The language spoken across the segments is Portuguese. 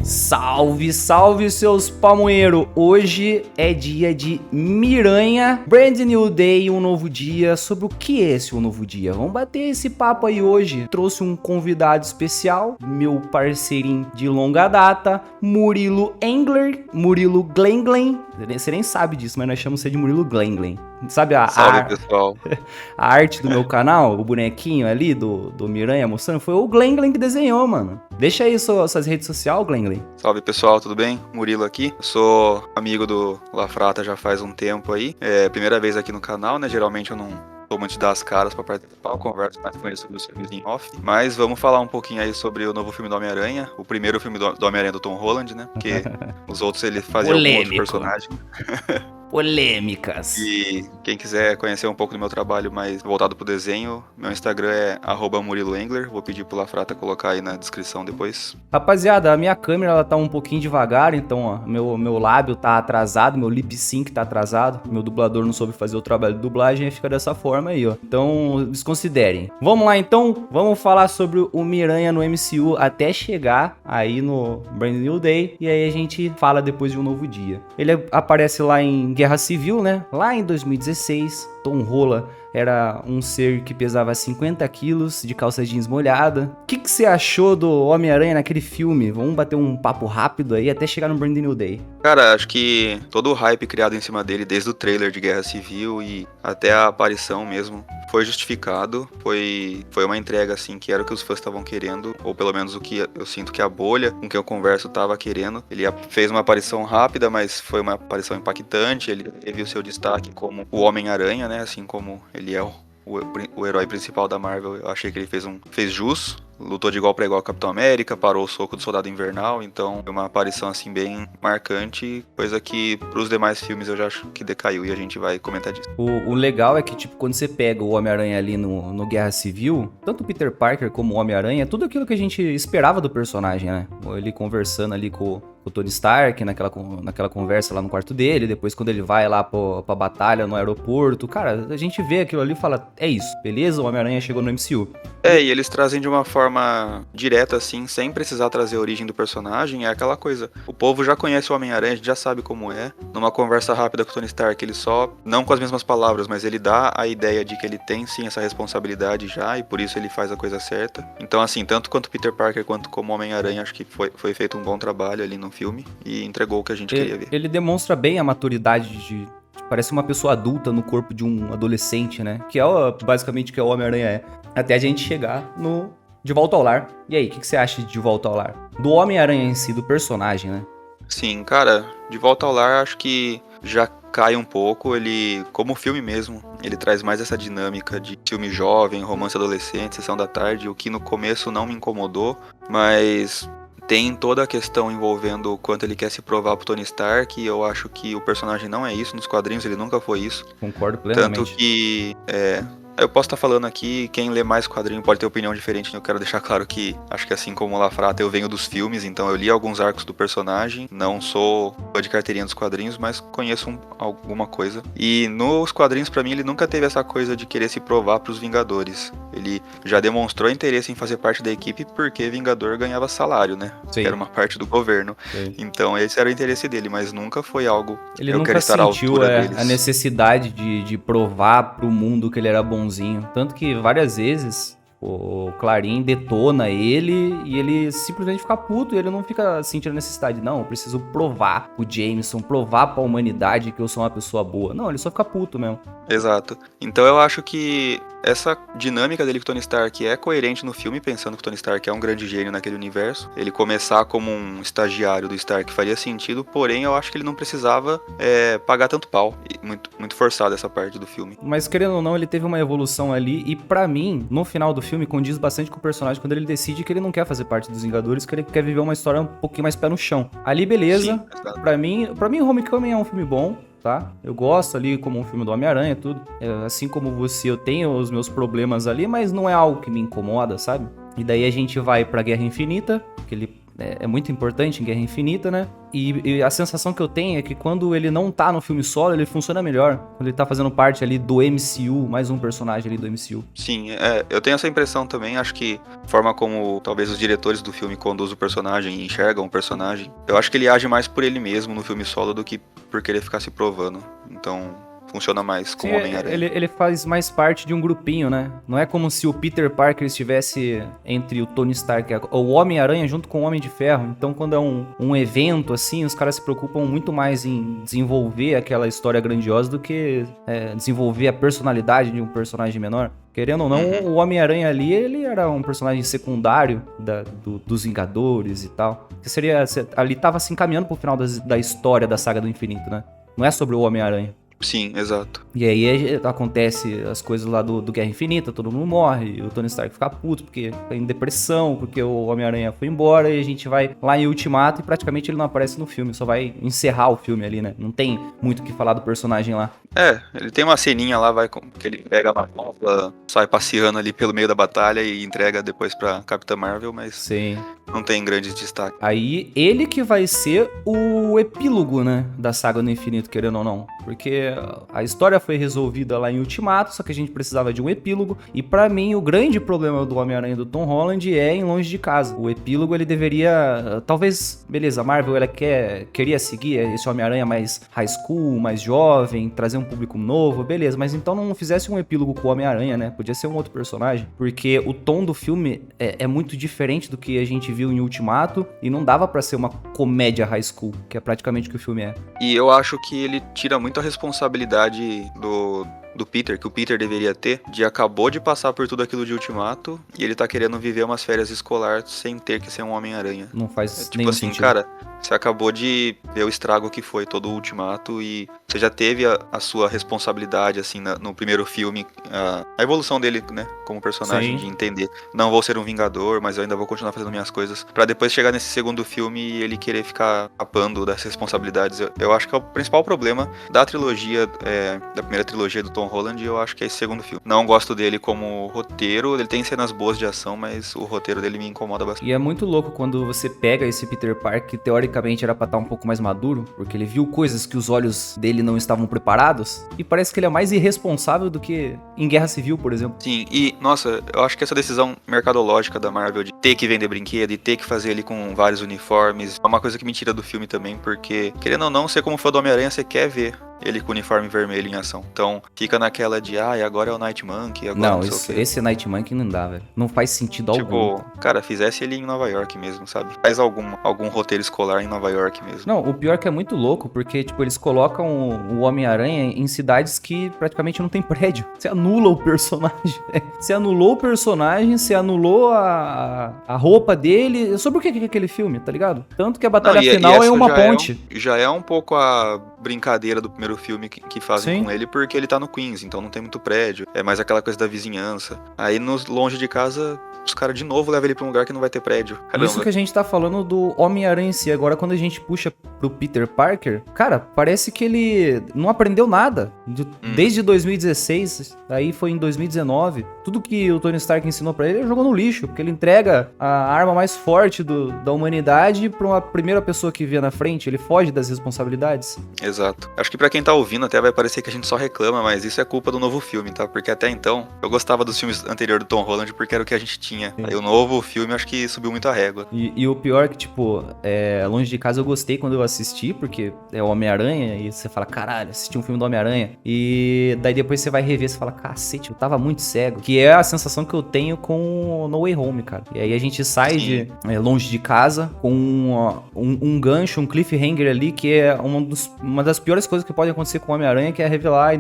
Salve, salve seus pamoeiros! Hoje é dia de Miranha, Brand New Day, um novo dia. Sobre o que é esse um novo dia? Vamos bater esse papo aí hoje. Trouxe um convidado especial, meu parceirinho de longa data, Murilo Engler, Murilo Glenglen. Você nem sabe disso, mas nós chamamos você de Murilo Glenglen. Sabe Salve, pessoal. A arte do meu canal, o bonequinho ali do Miranha mostrando, foi o Glenglen que desenhou, mano. Deixa aí suas redes sociais, Glenglen. Salve, pessoal, tudo bem? Murilo aqui. Eu sou amigo do Lafrata já faz um tempo aí. É primeira vez aqui no canal, né? Geralmente eu não sou muito das caras pra participar, eu converso mais com ele sobre os filmes em off. Mas vamos falar um pouquinho aí sobre o novo filme do Homem-Aranha. O primeiro filme do Homem-Aranha do Tom Holland, né? Porque os outros ele fazia algum outro personagem. Polêmicas. E quem quiser conhecer um pouco do meu trabalho mais voltado pro desenho, meu Instagram é @MuriloEngler. Vou pedir pro Lafrata colocar aí na descrição depois. Rapaziada, a minha câmera ela tá um pouquinho devagar, então ó, meu lábio tá atrasado, meu lip sync tá atrasado, meu dublador não soube fazer o trabalho de dublagem e fica dessa forma aí, ó. Então, desconsiderem. Vamos lá então, vamos falar sobre o Miranha no MCU até chegar aí no Brand New Day, e aí a gente fala depois de um novo dia. Ele aparece lá em Guerra Civil, né? Lá em 2016, Tom Holland era um ser que pesava 50 quilos, de calça jeans molhada. O que você achou do Homem-Aranha naquele filme? Vamos bater um papo rápido aí até chegar no Brand New Day. Cara, acho que todo o hype criado em cima dele, desde o trailer de Guerra Civil e até a aparição mesmo, foi justificado. Foi uma entrega, assim, que era o que os fãs estavam querendo, ou pelo menos o que eu sinto que a bolha com que eu converso estava querendo. Ele fez uma aparição rápida, mas foi uma aparição impactante. Ele teve o seu destaque como o Homem-Aranha, né? Assim como ele é o herói principal da Marvel. Eu achei que ele fez jus. Lutou de igual para igual com o Capitão América, parou o soco do Soldado Invernal, então foi uma aparição assim bem marcante, coisa que pros demais filmes eu já acho que decaiu e a gente vai comentar disso. O legal é que, tipo, quando você pega o Homem-Aranha ali no Guerra Civil, tanto o Peter Parker como o Homem-Aranha, é tudo aquilo que a gente esperava do personagem, né? Ele conversando ali com o Tony Stark, naquela conversa lá no quarto dele, depois quando ele vai lá pra batalha no aeroporto, cara, a gente vê aquilo ali e fala, é isso, beleza? O Homem-Aranha chegou no MCU. E eles trazem de uma forma direta, assim, sem precisar trazer a origem do personagem, é aquela coisa, o povo já conhece o Homem-Aranha, a gente já sabe como é, numa conversa rápida com o Tony Stark, ele só, não com as mesmas palavras, mas ele dá a ideia de que ele tem sim essa responsabilidade já, e por isso ele faz a coisa certa. Então assim, tanto quanto Peter Parker quanto como Homem-Aranha, acho que foi feito um bom trabalho ali no filme, e entregou o que a gente queria ver. Ele demonstra bem a maturidade parece uma pessoa adulta no corpo de um adolescente, né? Que é basicamente o que o Homem-Aranha é. Até a gente chegar no De Volta ao Lar. E aí, o que você acha de Volta ao Lar? Do Homem-Aranha em si, do personagem, né? Sim, cara, De Volta ao Lar acho que já cai um pouco, ele, como filme mesmo, ele traz mais essa dinâmica de filme jovem, romance adolescente, sessão da tarde, o que no começo não me incomodou, mas tem toda a questão envolvendo o quanto ele quer se provar pro Tony Stark, e eu acho que o personagem não é isso, nos quadrinhos ele nunca foi isso. Concordo plenamente. Tanto que, eu posso estar falando aqui, quem lê mais quadrinho pode ter opinião diferente, eu quero deixar claro que, acho que assim como o Lafrata, eu venho dos filmes, então eu li alguns arcos do personagem, não sou fã de carteirinha dos quadrinhos, mas conheço alguma coisa. E nos quadrinhos, pra mim, ele nunca teve essa coisa de querer se provar pros Vingadores. Ele já demonstrou interesse em fazer parte da equipe porque Vingador ganhava salário, né? Sim. Que era uma parte do governo. Sim. Então esse era o interesse dele, mas nunca foi algo ele eu nunca quero estar à sentiu altura deles. A necessidade de provar pro mundo que ele era bonzinho. Tanto que várias vezes o Clarim detona ele e ele simplesmente fica puto e ele não fica sentindo a necessidade. Não, eu preciso provar o Jameson, provar pra humanidade que eu sou uma pessoa boa. Não, ele só fica puto mesmo. Exato. Então eu acho que essa dinâmica dele com o Tony Stark é coerente no filme, pensando que o Tony Stark é um grande gênio naquele universo. Ele começar como um estagiário do Stark faria sentido, porém eu acho que ele não precisava pagar tanto pau. Muito, muito forçado essa parte do filme. Mas querendo ou não, ele teve uma evolução ali e pra mim, no final do filme, condiz bastante com o personagem quando ele decide que ele não quer fazer parte dos Vingadores, que ele quer viver uma história um pouquinho mais pé no chão. Ali, beleza. Sim, pra mim, Homecoming é um filme bom. Tá? Eu gosto ali como um filme do Homem-Aranha, tudo. Assim como você, eu tenho os meus problemas ali, mas não é algo que me incomoda, sabe? E daí a gente vai pra Guerra Infinita, aquele é muito importante em Guerra Infinita, né? E a sensação que eu tenho é que quando ele não tá no filme solo, ele funciona melhor. Quando ele tá fazendo parte ali do MCU, mais um personagem ali do MCU. Sim, eu tenho essa impressão também. Acho que a forma como talvez os diretores do filme conduzem o personagem e enxergam o personagem, eu acho que ele age mais por ele mesmo no filme solo do que por querer ficar se provando. Então funciona mais como Homem-Aranha. Ele faz mais parte de um grupinho, né? Não é como se o Peter Parker estivesse entre o Tony Stark e o Homem-Aranha junto com o Homem de Ferro. Então, quando é um evento assim, os caras se preocupam muito mais em desenvolver aquela história grandiosa do que desenvolver a personalidade de um personagem menor. Querendo ou não, o Homem-Aranha ali, ele era um personagem secundário dos Vingadores e tal. Que ali tava se encaminhando pro final da história da Saga do Infinito, né? Não é sobre o Homem-Aranha. Sim, exato. E aí acontece as coisas lá do Guerra Infinita, todo mundo morre, o Tony Stark fica puto porque tá em depressão, porque o Homem-Aranha foi embora, e a gente vai lá em Ultimato e praticamente ele não aparece no filme, só vai encerrar o filme ali, né? Não tem muito o que falar do personagem lá. Ele tem uma ceninha lá, que ele pega a manopla, sai passeando ali pelo meio da batalha e entrega depois pra Capitã Marvel, mas Sim. Não tem grande destaque. Aí ele que vai ser o epílogo, né, da Saga do Infinito, querendo ou não. Porque a história foi resolvida lá em Ultimato, só que a gente precisava de um epílogo. E pra mim, o grande problema do Homem-Aranha do Tom Holland é em Longe de Casa. O epílogo, ele deveria... Talvez, beleza, a Marvel, ela queria seguir esse Homem-Aranha mais high school, mais jovem, trazer um público novo, beleza. Mas então não fizesse um epílogo com o Homem-Aranha, né? Podia ser um outro personagem. Porque o tom do filme é muito diferente do que a gente viu em Ultimato. E não dava pra ser uma comédia high school, que é praticamente o que o filme é. E eu acho que ele tira muito a responsabilidade do Peter, que o Peter deveria ter, de acabou de passar por tudo aquilo de Ultimato e ele tá querendo viver umas férias escolares sem ter que ser um Homem-Aranha. Não faz tipo assim, sentido. Cara, você acabou de ver o estrago que foi todo o Ultimato e você já teve a sua responsabilidade, assim, no primeiro filme, a evolução dele, né, como personagem, Sim. de entender, não vou ser um Vingador, mas eu ainda vou continuar fazendo minhas coisas, pra depois chegar nesse segundo filme e ele querer ficar apando das responsabilidades. Eu acho que é o principal problema da trilogia, da primeira trilogia do Tom Holland, eu acho que é esse segundo filme. Não gosto dele como roteiro, ele tem cenas boas de ação, mas o roteiro dele me incomoda bastante. E é muito louco quando você pega esse Peter Parker, que teoricamente era pra estar um pouco mais maduro, porque ele viu coisas que os olhos dele não estavam preparados, e parece que ele é mais irresponsável do que em Guerra Civil, por exemplo. Sim, e, nossa, eu acho que essa decisão mercadológica da Marvel de ter que vender brinquedo e ter que fazer ele com vários uniformes, é uma coisa que me tira do filme também, porque, querendo ou não, você como fã do Homem-Aranha, você quer ver ele com o uniforme vermelho em ação. Então, fica naquela de, e agora é o Night Monkey, agora não sei o quê. Esse Night Monkey não dá, velho. Não faz sentido algum. Tipo, cara, fizesse ele em Nova York mesmo, sabe? Faz algum roteiro escolar em Nova York mesmo. Não, o pior é que é muito louco, porque, tipo, eles colocam o Homem-Aranha em cidades que praticamente não tem prédio. Você anula o personagem. Você anulou o personagem, você anulou a roupa dele. Sobre o que é aquele filme, tá ligado? Tanto que a batalha final é uma ponte. Já é um pouco a brincadeira do primeiro filme que fazem Sim. com ele, porque ele tá no Queens, então não tem muito prédio. É mais aquela coisa da vizinhança. Aí, longe de casa, os caras de novo levam ele pra um lugar que não vai ter prédio. Caramba. Isso que a gente tá falando do Homem-Aranha em si. Agora, quando a gente puxa pro Peter Parker, cara, parece que ele não aprendeu nada. Desde 2016, aí foi em 2019. Tudo que o Tony Stark ensinou pra ele jogou no lixo, porque ele entrega a arma mais forte da humanidade pra uma primeira pessoa que vê na frente. Ele foge das responsabilidades. Exato. Acho que pra quem tá ouvindo até vai parecer que a gente só reclama, mas isso é culpa do novo filme, tá? Porque até então, eu gostava dos filmes anteriores do Tom Holland porque era o que a gente tinha. Sim. Aí o novo filme acho que subiu muito a régua. E o pior é que, tipo, Longe de Casa eu gostei quando eu assisti, porque é o Homem-Aranha, e você fala, caralho, assisti um filme do Homem-Aranha. E daí depois você vai rever, você fala, cacete, eu tava muito cego. Que é a sensação que eu tenho com No Way Home, cara. E aí a gente sai de Longe de Casa com um gancho, um cliffhanger ali, que é uma das piores coisas que pode acontecer com o Homem-Aranha, que é revelar a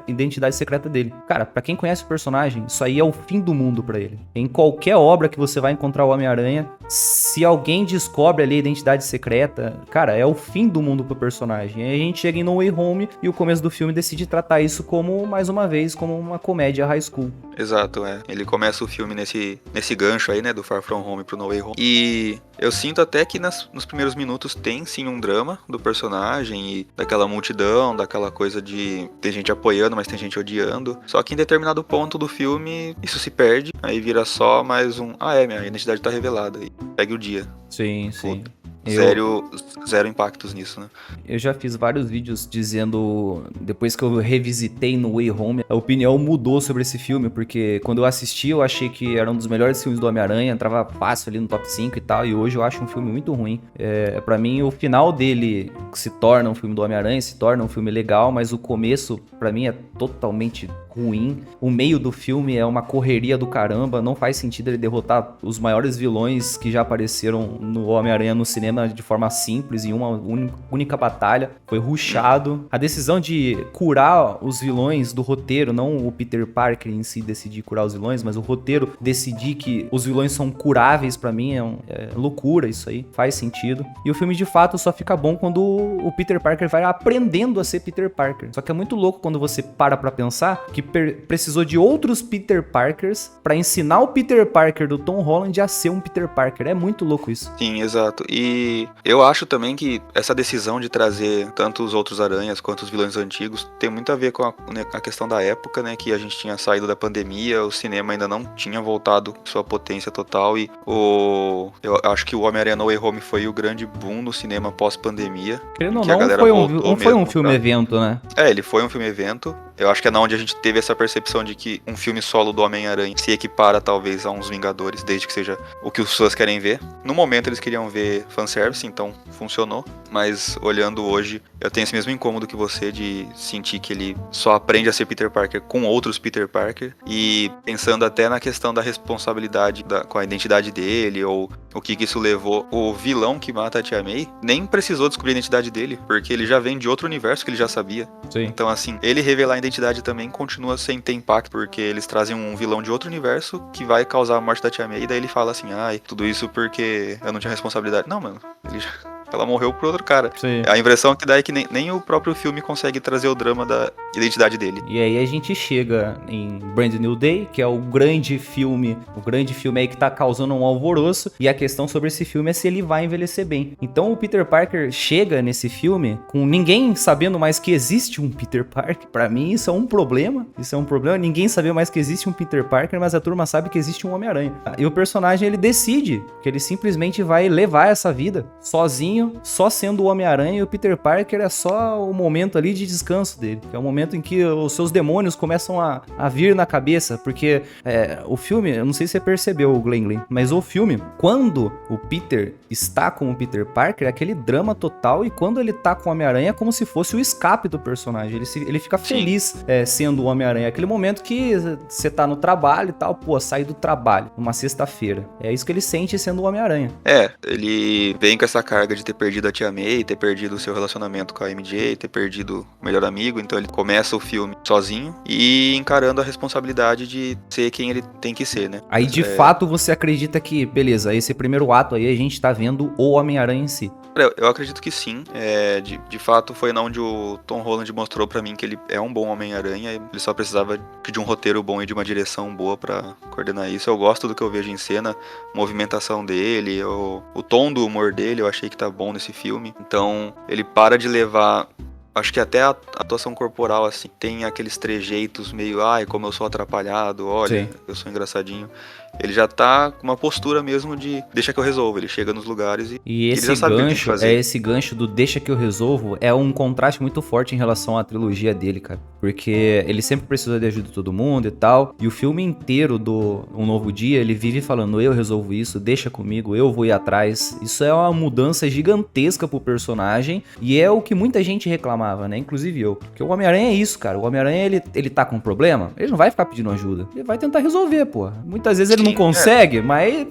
identidade secreta dele. Cara, pra quem conhece o personagem, isso aí é o fim do mundo pra ele. Em qualquer obra que você vai encontrar o Homem-Aranha, se alguém descobre ali a identidade secreta, cara, é o fim do mundo pro personagem. Aí a gente chega em No Way Home e o começo do filme decide tratar isso como, mais uma vez, como uma comédia high school. Exato, Ele começa o filme nesse gancho aí, né, do Far From Home pro No Way Home. E eu sinto até que nos primeiros minutos tem sim um drama do personagem e daquela multidão, daquela coisa de tem gente apoiando, mas tem gente odiando. Só que em determinado ponto do filme isso se perde, aí vira só mais minha identidade tá revelada e segue o dia. Sim, sim. Zero impactos nisso, né? Eu já fiz vários vídeos dizendo, depois que eu revisitei No Way Home, a opinião mudou sobre esse filme, porque quando eu assisti eu achei que era um dos melhores filmes do Homem-Aranha, entrava fácil ali no top 5 e tal, e hoje eu acho um filme muito ruim. Pra mim, o final dele se torna um filme do Homem-Aranha, se torna um filme legal, mas o começo, pra mim, é totalmente ruim. O meio do filme é uma correria do caramba, não faz sentido ele derrotar os maiores vilões que já apareceram no Homem-Aranha no cinema de forma simples, em uma única batalha. Foi rushado. A decisão de curar os vilões do roteiro, não o Peter Parker em si decidir curar os vilões, mas o roteiro decidir que os vilões são curáveis, pra mim é loucura isso aí, faz sentido. E o filme de fato só fica bom quando o Peter Parker vai aprendendo a ser Peter Parker. Só que é muito louco quando você para pra pensar que precisou de outros Peter Parkers pra ensinar o Peter Parker do Tom Holland a ser um Peter Parker. É muito louco isso. Sim, exato. E eu acho também que essa decisão de trazer tanto os outros aranhas quanto os vilões antigos tem muito a ver com a questão da época, né? Que a gente tinha saído da pandemia, o cinema ainda não tinha voltado sua potência total e eu acho que o Homem-Aranha No Way Home foi o grande boom no cinema pós-pandemia. Querendo ou não, foi um filme-evento, né? Ele foi um filme-evento. Eu acho que é na onde a gente teve essa percepção de que um filme solo do Homem-Aranha se equipara talvez a uns Vingadores, desde que seja o que os fãs querem ver. No momento eles queriam ver fanservice, então funcionou. Mas olhando hoje, eu tenho esse mesmo incômodo que você de sentir que ele só aprende a ser Peter Parker com outros Peter Parker. E pensando até na questão da responsabilidade com a identidade dele, ou o que isso levou. O vilão que mata a Tia May nem precisou descobrir a identidade dele, porque ele já vem de outro universo que ele já sabia. Sim. Então assim, ele revelar a identidade também continua sem ter impacto, porque eles trazem um vilão de outro universo que vai causar a morte da Tia May, e daí ele fala assim, tudo isso porque eu não tinha responsabilidade. Não, mano, ela morreu por outro cara. Sim. A impressão que dá é que nem o próprio filme consegue trazer o drama da identidade dele. E aí a gente chega em Brand New Day, que é o grande filme aí que tá causando um alvoroço, e a questão sobre esse filme é se ele vai envelhecer bem. Então o Peter Parker chega nesse filme com ninguém sabendo mais que existe um Peter Parker. Pra mim isso é um problema, ninguém saber mais que existe um Peter Parker, mas a turma sabe que existe um Homem-Aranha. E o personagem, ele decide que ele simplesmente vai levar essa vida sozinho, só sendo o Homem-Aranha, e o Peter Parker é só o momento ali de descanso dele, que é o momento em que os seus demônios começam a vir na cabeça, porque o filme, eu não sei se você percebeu, Glenn, mas o filme, quando o Peter está com o Peter Parker, é aquele drama total, e quando ele tá com o Homem-Aranha é como se fosse o escape do personagem, ele fica feliz sendo o Homem-Aranha, aquele momento que você tá no trabalho e tal, sair do trabalho, numa sexta-feira, é isso que ele sente sendo o Homem-Aranha. Ele vem com essa carga de ter perdido a Tia May, ter perdido o seu relacionamento com a MJ, ter perdido o melhor amigo, então ele começa o filme sozinho e encarando a responsabilidade de ser quem ele tem que ser, né? Aí de fato você acredita que, beleza, esse primeiro ato aí a gente tá vendo o Homem-Aranha em si. Eu acredito que sim, de fato foi onde o Tom Holland mostrou pra mim que ele é um bom Homem-Aranha, ele só precisava de um roteiro bom e de uma direção boa pra coordenar isso. Eu gosto do que eu vejo em cena, movimentação dele, o tom do humor dele, eu achei que tá bom nesse filme. Então ele para de levar, acho que até a atuação corporal, assim, tem aqueles trejeitos meio, como eu sou atrapalhado, olha, sim, eu sou engraçadinho. Ele já tá com uma postura mesmo de deixa que eu resolvo. Ele chega nos lugares e esse ele já sabe o que fazer. Esse gancho do deixa que eu resolvo é um contraste muito forte em relação à trilogia dele, cara. Porque ele sempre precisou de ajuda de todo mundo e tal. E o filme inteiro do Um Novo Dia, ele vive falando, eu resolvo isso, deixa comigo, eu vou ir atrás. Isso é uma mudança gigantesca pro personagem. E é o que muita gente reclamava, né? Inclusive eu. Porque o Homem-Aranha é isso, cara. O Homem-Aranha, ele tá com um problema, ele não vai ficar pedindo ajuda. Ele vai tentar resolver, pô. Muitas vezes ele não consegue, mas,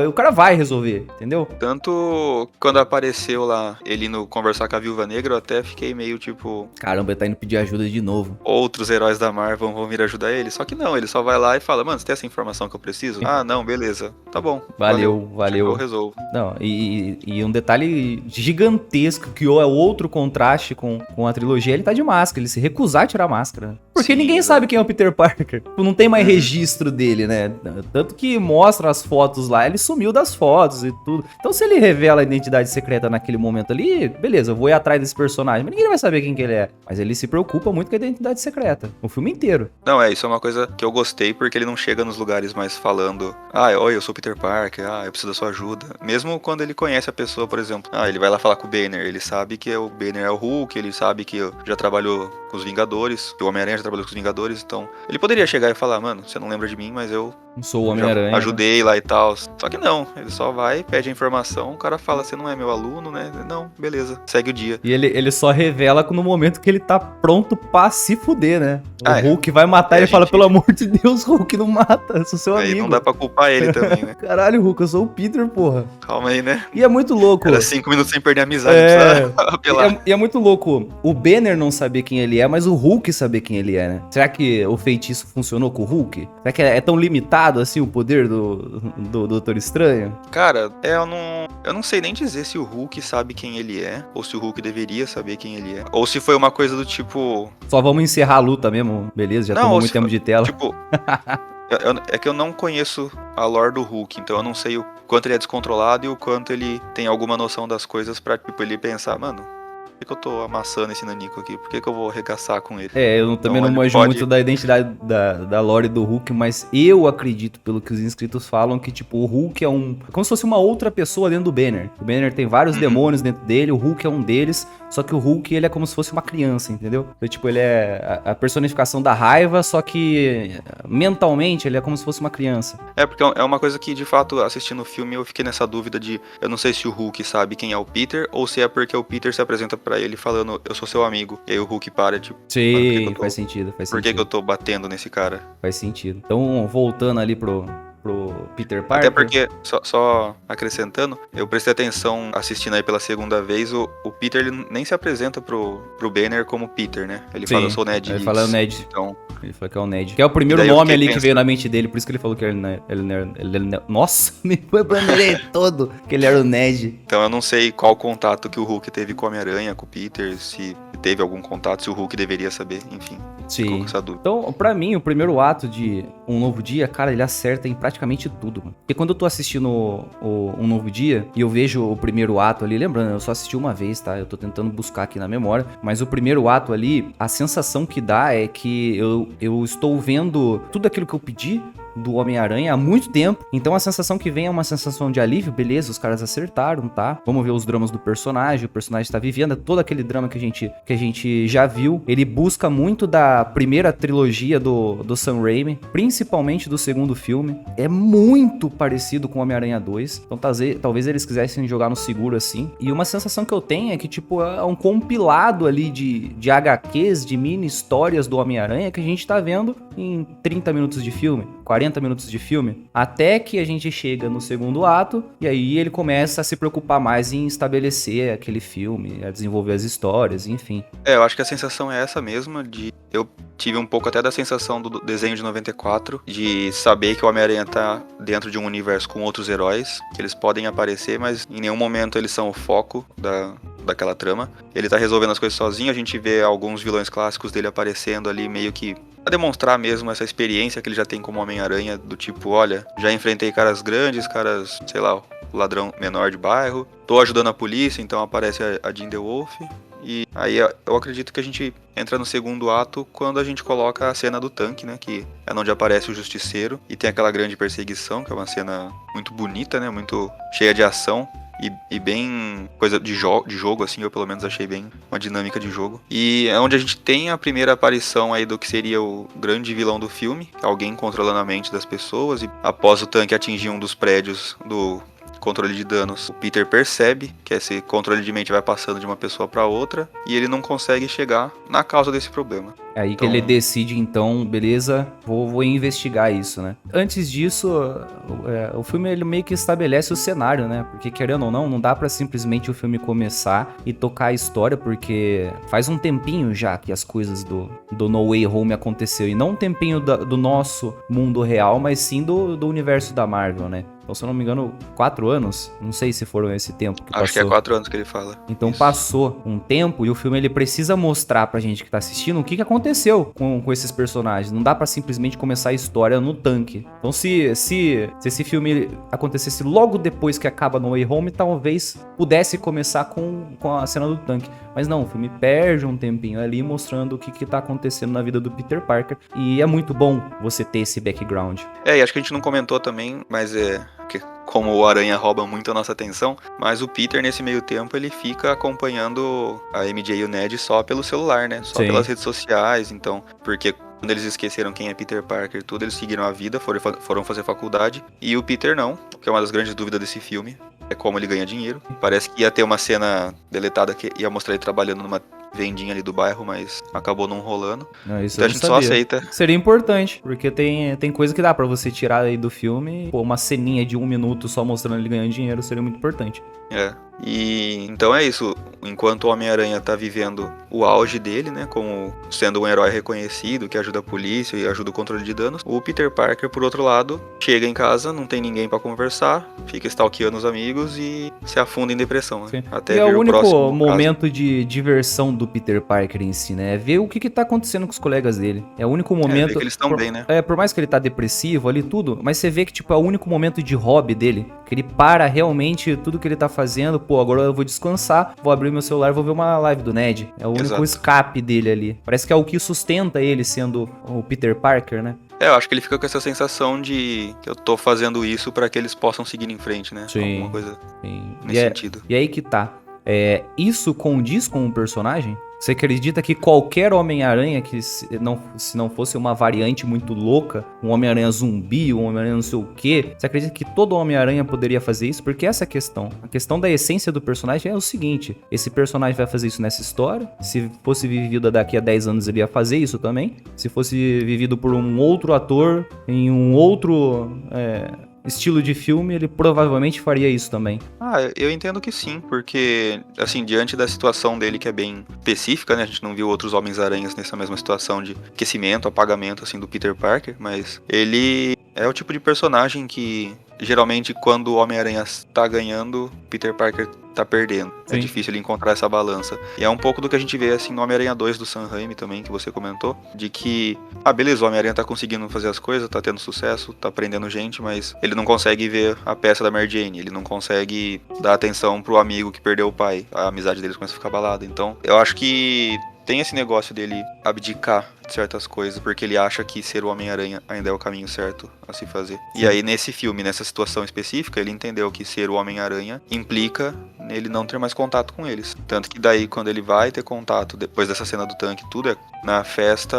o cara vai resolver, entendeu? Tanto quando apareceu lá ele indo conversar com a Viúva Negra, eu até fiquei meio tipo... Caramba, ele tá indo pedir ajuda de novo. Outros heróis da Marvel vão vir ajudar ele, só que não, ele só vai lá e fala, mano, você tem essa informação que eu preciso? Não, beleza, tá bom. Valeu. Eu resolvo. Não, e um detalhe gigantesco, que é outro contraste com a trilogia, ele tá de máscara, ele se recusar a tirar a máscara. Porque Sim, ninguém exato. sabe quem é o Peter Parker. Tipo, não tem mais registro dele, né? Tanto que mostra as fotos lá, ele sumiu das fotos e tudo. Então se ele revela a identidade secreta naquele momento ali, beleza, eu vou ir atrás desse personagem. Mas ninguém vai saber quem que ele é. Mas ele se preocupa muito com a identidade secreta. O filme inteiro. Não, isso é uma coisa que eu gostei, porque ele não chega nos lugares mais falando, oi, eu sou Peter Parker, eu preciso da sua ajuda. Mesmo quando ele conhece a pessoa, por exemplo, ele vai lá falar com o Banner, ele sabe que o Banner é o Hulk, ele sabe que já trabalhou com os Vingadores, que o Homem-Aranha já trabalhou com os Vingadores, então ele poderia chegar e falar, mano, você não lembra de mim, mas eu Não sou o já Homem-Aranha. ajudei lá e tal. Só que não, ele só vai, pede a informação, o cara fala, você não é meu aluno, né? Não, beleza, segue o dia. E ele só revela no momento que ele tá pronto pra se fuder, né? O Ah, é. Hulk vai matar É, ele e fala, gente- pelo amor de Deus, Hulk, não mata, eu sou seu Aí amigo. não dá pra culpar ele também, né? Caralho, Hulk, eu sou o Peter, porra. Calma aí, né? E é muito louco. Era 5 minutos sem perder a amizade, É, não precisa apelar. e é muito louco o Banner não saber quem ele é, mas o Hulk saber quem ele é, né? Será que o feitiço funcionou com o Hulk? Será que é tão limitado assim o poder do Doutor Estranho? Cara, eu não sei nem dizer se o Hulk sabe quem ele é, ou se o Hulk deveria saber quem ele é. Ou se foi uma coisa do tipo. Só vamos encerrar a luta mesmo, beleza? Já Não, tomou ou muito se tempo for- de tela. Tipo. É que eu não conheço a lore do Hulk, então eu não sei o quanto ele é descontrolado e o quanto ele tem alguma noção das coisas pra, tipo, ele pensar, mano, por que eu tô amassando esse nanico aqui? Por que eu vou arregaçar com ele? Eu também Então, não ele manjo pode- muito da identidade da lore do Hulk, mas eu acredito, pelo que os inscritos falam, que tipo, o Hulk é como se fosse uma outra pessoa dentro do Banner. O Banner tem vários demônios dentro dele, o Hulk é um deles, só que o Hulk, ele é como se fosse uma criança, entendeu? Então, tipo, ele é a personificação da raiva, só que mentalmente ele é como se fosse uma criança. É, porque é uma coisa que, de fato, assistindo o filme, eu fiquei nessa dúvida de... Eu não sei se o Hulk sabe quem é o Peter, ou se é porque o Peter se apresenta pra ele falando, eu sou seu amigo. E aí o Hulk para, tipo, mano, por que Sim, que eu tô- faz sentido, faz por que sentido. que eu tô batendo nesse cara? Faz sentido. Então, voltando ali pro Peter Parker. Até porque, só acrescentando, eu prestei atenção assistindo aí pela segunda vez, o Peter ele nem se apresenta pro Banner como Peter, né? Ele Sim, fala, eu sou o Ned ele Leeds. fala o Ned. Então, Ele falou que é o Ned. Que é o primeiro E daí eu nome fiquei ali que pensando- veio na mente dele, por isso que ele falou que ele nossa, me foi bandeirei todo, que ele era o Ned. então eu não sei qual contato que o Hulk teve com o Homem-Aranha, com o Peter, se teve algum contato, se o Hulk deveria saber, enfim. Ficou Sim. com essa dúvida. Então, pra mim, o primeiro ato de Um Novo Dia, cara, ele acerta em praticamente tudo, mano. Porque quando eu tô assistindo Um Novo Dia e eu vejo o primeiro ato ali, lembrando, eu só assisti uma vez, tá? Eu tô tentando buscar aqui na memória, mas o primeiro ato ali, a sensação que dá é que eu estou vendo tudo aquilo que eu pedi do Homem-Aranha há muito tempo. Então a sensação que vem é uma sensação de alívio, beleza, os caras acertaram, tá? Vamos ver os dramas do personagem, o personagem tá vivendo todo aquele drama que a gente já viu. Ele busca muito da primeira trilogia do Sam Raimi, principalmente do segundo filme. É muito parecido com Homem-Aranha 2. Então talvez eles quisessem jogar no seguro assim. E uma sensação que eu tenho é que tipo é um compilado ali de HQs, de mini histórias do Homem-Aranha que a gente tá vendo em 30 minutos de filme, 40 minutos de filme, até que a gente chega no segundo ato, e aí ele começa a se preocupar mais em estabelecer aquele filme, a desenvolver as histórias, enfim. Eu acho que a sensação é essa mesma, eu tive um pouco até da sensação do desenho de 94, de saber que o Homem-Aranha tá dentro de um universo com outros heróis, que eles podem aparecer, mas em nenhum momento eles são o foco daquela trama. Ele tá resolvendo as coisas sozinho, a gente vê alguns vilões clássicos dele aparecendo ali meio que pra demonstrar mesmo essa experiência que ele já tem como Homem-Aranha, do tipo, olha, já enfrentei caras grandes, caras, sei lá, o ladrão menor de bairro, tô ajudando a polícia, então aparece a Jean DeWolf. E aí eu acredito que a gente entra no segundo ato quando a gente coloca a cena do tanque, né? Que é onde aparece o Justiceiro e tem aquela grande perseguição, que é uma cena muito bonita, né? Muito cheia de ação. E bem coisa de jogo, assim, eu pelo menos achei bem uma dinâmica de jogo. E é onde a gente tem a primeira aparição aí do que seria o grande vilão do filme, alguém controlando a mente das pessoas, e após o tanque atingir um dos prédios do controle de danos, o Peter percebe que esse controle de mente vai passando de uma pessoa para outra e ele não consegue chegar na causa desse problema. É aí que ele decide, então, beleza, vou investigar isso, né? Antes disso, o filme ele meio que estabelece o cenário, né? Porque, querendo ou não dá pra simplesmente o filme começar e tocar a história, porque faz um tempinho já que as coisas do No Way Home aconteceu. E não um tempinho do nosso mundo real, mas sim do universo da Marvel, né? Então, se eu não me engano, 4 anos. Não sei se foram esse tempo que Acho que é 4 anos que ele fala. Então passou um tempo e o filme ele precisa mostrar pra gente que tá assistindo o que aconteceu com esses personagens. Não dá pra simplesmente começar a história no tanque. Então se esse filme acontecesse logo depois que acaba No Way Home, talvez pudesse começar com a cena do tanque. Mas não, o filme perde um tempinho ali mostrando o que tá acontecendo na vida do Peter Parker. E é muito bom você ter esse background. E acho que a gente não comentou também, mas que como o Aranha rouba muito a nossa atenção, mas o Peter, nesse meio tempo, ele fica acompanhando a MJ e o Ned só pelo celular, né? Só pelas redes sociais, então, porque quando eles esqueceram quem é Peter Parker e tudo, eles seguiram a vida, foram fazer faculdade, e o Peter não, que é uma das grandes dúvidas desse filme, é como ele ganha dinheiro. Parece que ia ter uma cena deletada que ia mostrar ele trabalhando numa vendinha ali do bairro, mas acabou não rolando. Não, isso então a gente só aceita. Seria importante, porque tem coisa que dá pra você tirar aí do filme. Pô, uma ceninha de 1 minuto só mostrando ele ganhando dinheiro seria muito importante. E então é isso. Enquanto o Homem-Aranha tá vivendo o auge dele, né, como sendo um herói reconhecido, que ajuda a polícia e ajuda o controle de danos, o Peter Parker, por outro lado, chega em casa, não tem ninguém pra conversar, fica stalkeando os amigos e se afunda em depressão, né? Até e é o único momento de diversão do Peter Parker em si, né? É ver o que tá acontecendo com os colegas dele. É o único momento... ver que eles estão bem, né? Por mais que ele tá depressivo ali, tudo, mas você vê que, tipo, é o único momento de hobby dele, que ele para realmente tudo que ele tá fazendo. Pô, agora eu vou descansar, vou abrir meu celular, vou ver uma live do Ned. É o único escape dele ali. Parece que é o que sustenta ele sendo o Peter Parker, né? Eu acho que ele fica com essa sensação de que eu tô fazendo isso pra que eles possam seguir em frente, né? Sim. Alguma coisa nesse sentido. E aí que tá. Isso condiz com o personagem? Você acredita que qualquer Homem-Aranha, que se não fosse uma variante muito louca, um Homem-Aranha zumbi, um Homem-Aranha não sei o quê, você acredita que todo Homem-Aranha poderia fazer isso? Porque essa é a questão. A questão da essência do personagem é o seguinte: esse personagem vai fazer isso nessa história, se fosse vivido daqui a 10 anos ele ia fazer isso também, se fosse vivido por um outro ator, em um outro... estilo de filme, ele provavelmente faria isso também. Eu entendo que sim, porque, assim, diante da situação dele, que é bem específica, né, a gente não viu outros Homens-Aranhas nessa mesma situação de aquecimento, apagamento, assim, do Peter Parker, mas ele é o tipo de personagem que, geralmente, quando o Homem-Aranha tá ganhando, Peter Parker tá perdendo. Sim. É difícil ele encontrar essa balança. E é um pouco do que a gente vê, assim, no Homem-Aranha 2 do Sam Raimi também, que você comentou, de que, beleza, o Homem-Aranha tá conseguindo fazer as coisas, tá tendo sucesso, tá prendendo gente, mas ele não consegue ver a peça da Mary Jane, ele não consegue dar atenção pro amigo que perdeu o pai, a amizade deles começa a ficar abalada. Então, eu acho que tem esse negócio dele abdicar de certas coisas, porque ele acha que ser o Homem-Aranha ainda é o caminho certo a se fazer. Sim. E aí, nesse filme, nessa situação específica, ele entendeu que ser o Homem-Aranha implica nele não ter mais contato com eles. Tanto que daí, quando ele vai ter contato, depois dessa cena do tanque, tudo é na festa,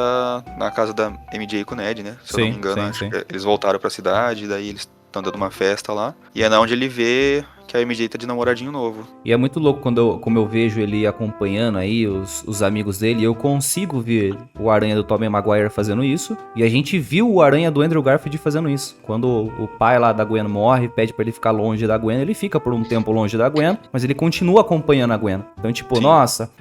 na casa da MJ com o Ned, né? Se eu não me engano, acho que eles voltaram pra cidade, daí eles estão dando uma festa lá. E é na onde ele vê que a MJ tá de namoradinho novo. E é muito louco como eu vejo ele acompanhando aí os amigos dele, eu consigo ver o Aranha do Tobey Maguire fazendo isso, e a gente viu o Aranha do Andrew Garfield fazendo isso. Quando o pai lá da Gwen morre, pede pra ele ficar longe da Gwen, ele fica por um tempo longe da Gwen, mas ele continua acompanhando a Gwen. Então, tipo, sim, nossa,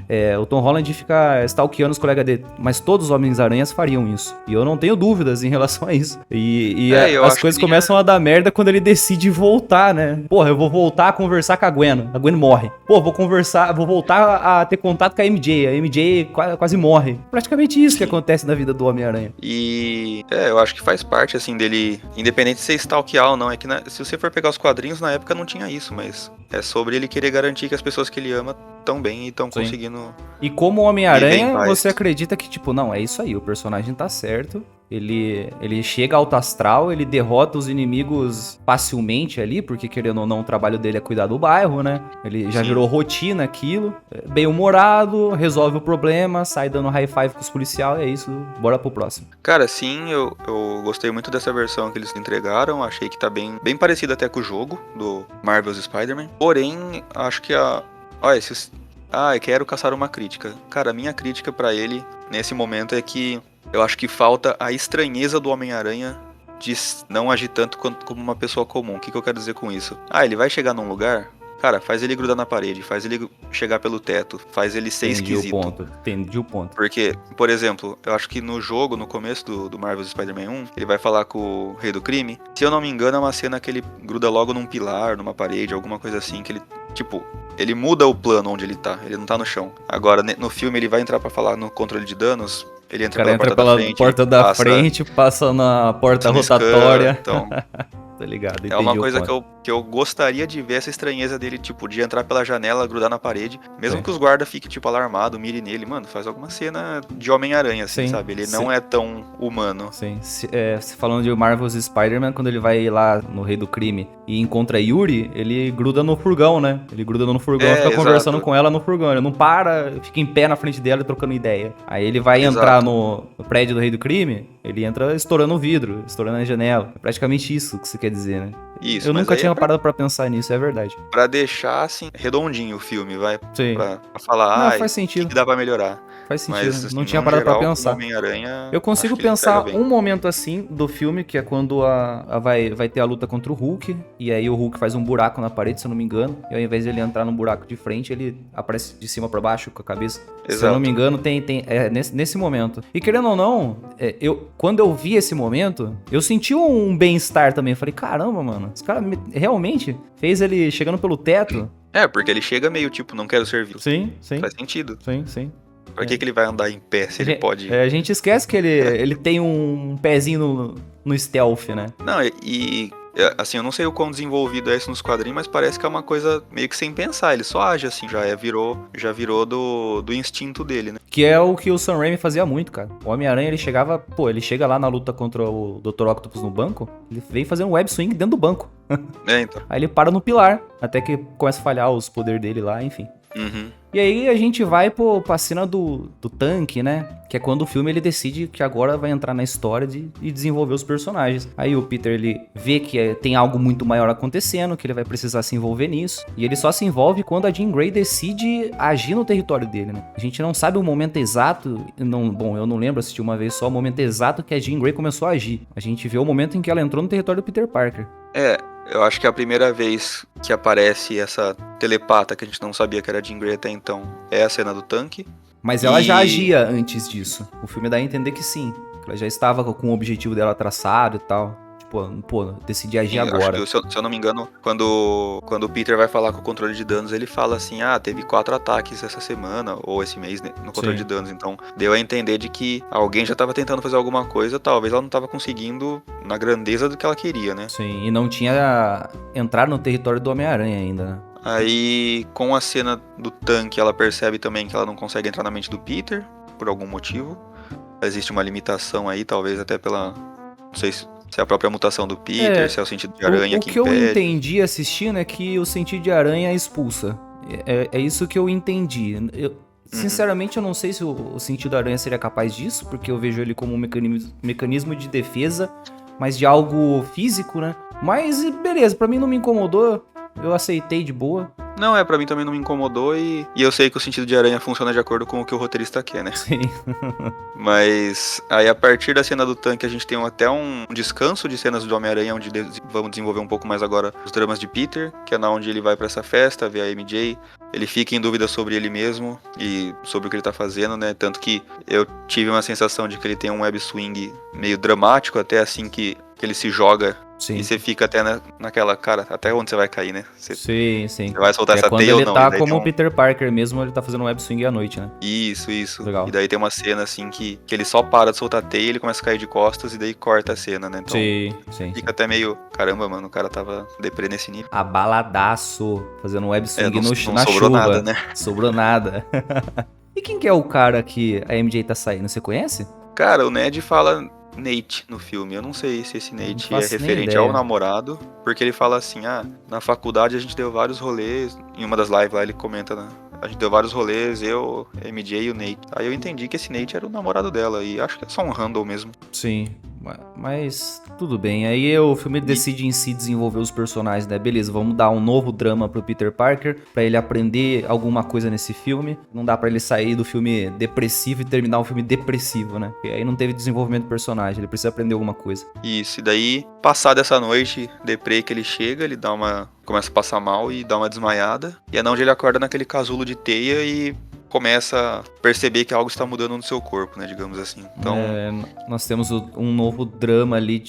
o Tom Holland fica stalkeando os colegas dele, mas todos os Homens-Aranhas fariam isso. E eu não tenho dúvidas em relação a isso. E as coisas começam a dar merda quando ele decide voltar, né? Porra, eu vou voltar a conversar com a Gwen morre. Pô, vou voltar a ter contato com a MJ quase morre. Praticamente isso que acontece na vida do Homem-Aranha. E eu acho que faz parte, assim, dele, independente de ser stalkear ou não, é que se você for pegar os quadrinhos, na época não tinha isso, mas é sobre ele querer garantir que as pessoas que ele ama estão bem e estão conseguindo. E como Homem-Aranha, você acredita que, tipo, não, é isso aí, o personagem tá certo. Ele chega alto astral, ele derrota os inimigos facilmente ali, porque querendo ou não, o trabalho dele é cuidar do bairro, né? Ele já virou rotina aquilo, bem-humorado, resolve o problema, sai dando high five com os policiais, é isso, bora pro próximo. Cara, sim, eu gostei muito dessa versão que eles entregaram, achei que tá bem parecida até com o jogo do Marvel's Spider-Man, porém, acho que eu quero caçar uma crítica. Cara, a minha crítica pra ele, nesse momento, é que eu acho que falta a estranheza do Homem-Aranha de não agir tanto como uma pessoa comum. O que eu quero dizer com isso? Ele vai chegar num lugar, Cara, faz ele grudar na parede, faz ele chegar pelo teto, faz ele ser esquisito. Entendi o ponto. Porque, por exemplo, eu acho que no jogo, no começo do Marvel's Spider-Man 1, ele vai falar com o Rei do Crime. Se eu não me engano, é uma cena que ele gruda logo num pilar, numa parede, alguma coisa assim, que ele, tipo, ele muda o plano onde ele tá, ele não tá no chão. Agora, no filme, ele vai entrar pra falar no controle de danos, ele entra pela porta da frente, passa na porta rotatória. Então, tá ligado, é uma coisa que eu gostaria de ver, essa estranheza dele, tipo, de entrar pela janela, grudar na parede, mesmo que os guardas fiquem, tipo, alarmados, mirem nele, mano, faz alguma cena de Homem-Aranha, assim, sabe? Ele não é tão humano. Sim, falando de Marvel's Spider-Man, quando ele vai lá no Rei do Crime e encontra Yuri, ele gruda no furgão, né? Ele gruda no furgão e fica conversando com ela no furgão, ele não para, fica em pé na frente dela trocando ideia. Aí ele vai entrar no prédio do Rei do Crime, ele entra estourando o vidro, estourando a janela. É praticamente isso que você quer dizer, né? Isso, eu nunca tinha parado pra pensar nisso, é verdade. Pra deixar, assim, redondinho o filme, vai. Sim. Pra falar, faz sentido. O que dá pra melhorar. Faz sentido, Mas, assim, não tinha parado pra pensar. Homem-Aranha, eu consigo pensar um momento assim do filme, que é quando vai ter a luta contra o Hulk, e aí o Hulk faz um buraco na parede, se eu não me engano, e ao invés de ele entrar no buraco de frente, ele aparece de cima pra baixo com a cabeça. Exato. Se eu não me engano, tem nesse momento. E querendo ou não, quando eu vi esse momento, eu senti um bem-estar também. Eu falei, caramba, mano, esse cara realmente fez ele chegando pelo teto. Porque ele chega meio tipo, não quero servir. Sim. Faz sentido. Sim. Pra que ele vai andar em pé se ele pode... A gente esquece que ele tem um pezinho no stealth, né? Não, assim, eu não sei o quão desenvolvido é isso nos quadrinhos, mas parece que é uma coisa meio que sem pensar. Ele só age assim, já virou do instinto dele, né? Que é o que o Sam Raimi fazia muito, cara. O Homem-Aranha, ele chega lá na luta contra o Dr. Octopus no banco, ele vem fazendo um web swing dentro do banco. Então. Aí ele para no pilar, até que começa a falhar os poderes dele lá, enfim. Uhum. E aí a gente vai pra cena do tanque, né? Que é quando o filme ele decide que agora vai entrar na história e desenvolver os personagens. Aí o Peter, ele vê que tem algo muito maior acontecendo, que ele vai precisar se envolver nisso. E ele só se envolve quando a Jean Grey decide agir no território dele, né? A gente não sabe o momento exato, eu não lembro, assisti uma vez só o momento exato que a Jean Grey começou a agir. A gente vê o momento em que ela entrou no território do Peter Parker. Eu acho que é a primeira vez que aparece essa telepata que a gente não sabia que era Jean Grey até então é a cena do tanque. Mas ela já agia antes disso. O filme dá a entender que sim. Ela já estava com o objetivo dela traçado e tal. Tipo, decidi agir agora. Acho que, se eu não me engano, quando o Peter vai falar com o controle de danos, ele fala assim, teve 4 ataques essa semana, ou esse mês, né, no controle de danos. Então, deu a entender de que alguém já estava tentando fazer alguma coisa, talvez ela não estava conseguindo na grandeza do que ela queria, né? Sim, e não tinha entrado no território do Homem-Aranha ainda, né? Aí, com a cena do tanque, ela percebe também que ela não consegue entrar na mente do Peter, por algum motivo. Existe uma limitação aí, talvez até pela... Não sei se é a própria mutação do Peter, se é o sentido de aranha que impede. O que eu entendi assistindo é que o sentido de aranha expulsa. É isso que eu entendi. Sinceramente, eu não sei se o sentido de aranha seria capaz disso, porque eu vejo ele como um mecanismo de defesa, mas de algo físico, né? Mas beleza, pra mim não me incomodou. Eu aceitei de boa. Não, pra mim também não me incomodou e eu sei que o sentido de aranha funciona de acordo com o que o roteirista quer, né? Sim. Mas aí a partir da cena do tanque a gente tem até um descanso de cenas do Homem-Aranha, onde vamos desenvolver um pouco mais agora os dramas de Peter, que é na onde ele vai pra essa festa, vê a MJ, ele fica em dúvida sobre ele mesmo e sobre o que ele tá fazendo, né? Tanto que eu tive uma sensação de que ele tem um web swing meio dramático, até assim que ele se joga. Sim. E você fica até naquela, cara, até onde você vai cair, né? Sim. Você vai soltar essa teia ou não? Quando ele tá como o Peter Parker mesmo, ele tá fazendo um web swing à noite, né? Isso. Legal. E daí tem uma cena, assim, que ele só para de soltar a teia e ele começa a cair de costas e daí corta a cena, né? Então, sim. Fica até meio, caramba, mano, o cara tava deprê nesse nível. Abaladaço, fazendo um web swing na chuva. Sobrou nada, né? Sobrou nada. E quem que é o cara que a MJ tá saindo? Você conhece? Cara, o Ned fala... Nate no filme, eu não sei se esse Nate é referente ao namorado, porque ele fala assim, na faculdade a gente deu vários rolês, em uma das lives lá ele comenta, né? A gente deu vários rolês, eu, MJ e o Nate. Aí eu entendi que esse Nate era o namorado dela, e acho que é só um handle mesmo. Sim, mas tudo bem. Aí o filme decide em si desenvolver os personagens, né? Beleza, vamos dar um novo drama pro Peter Parker, pra ele aprender alguma coisa nesse filme. Não dá pra ele sair do filme depressivo e terminar um filme depressivo, né? Porque aí não teve desenvolvimento do personagem, ele precisa aprender alguma coisa. Isso, e daí, passada essa noite deprê que ele chega, ele dá uma começa a passar mal e dá uma desmaiada. E é onde ele acorda naquele casulo de teia e começa a perceber que algo está mudando no seu corpo, né, digamos assim. Então, nós temos um novo drama ali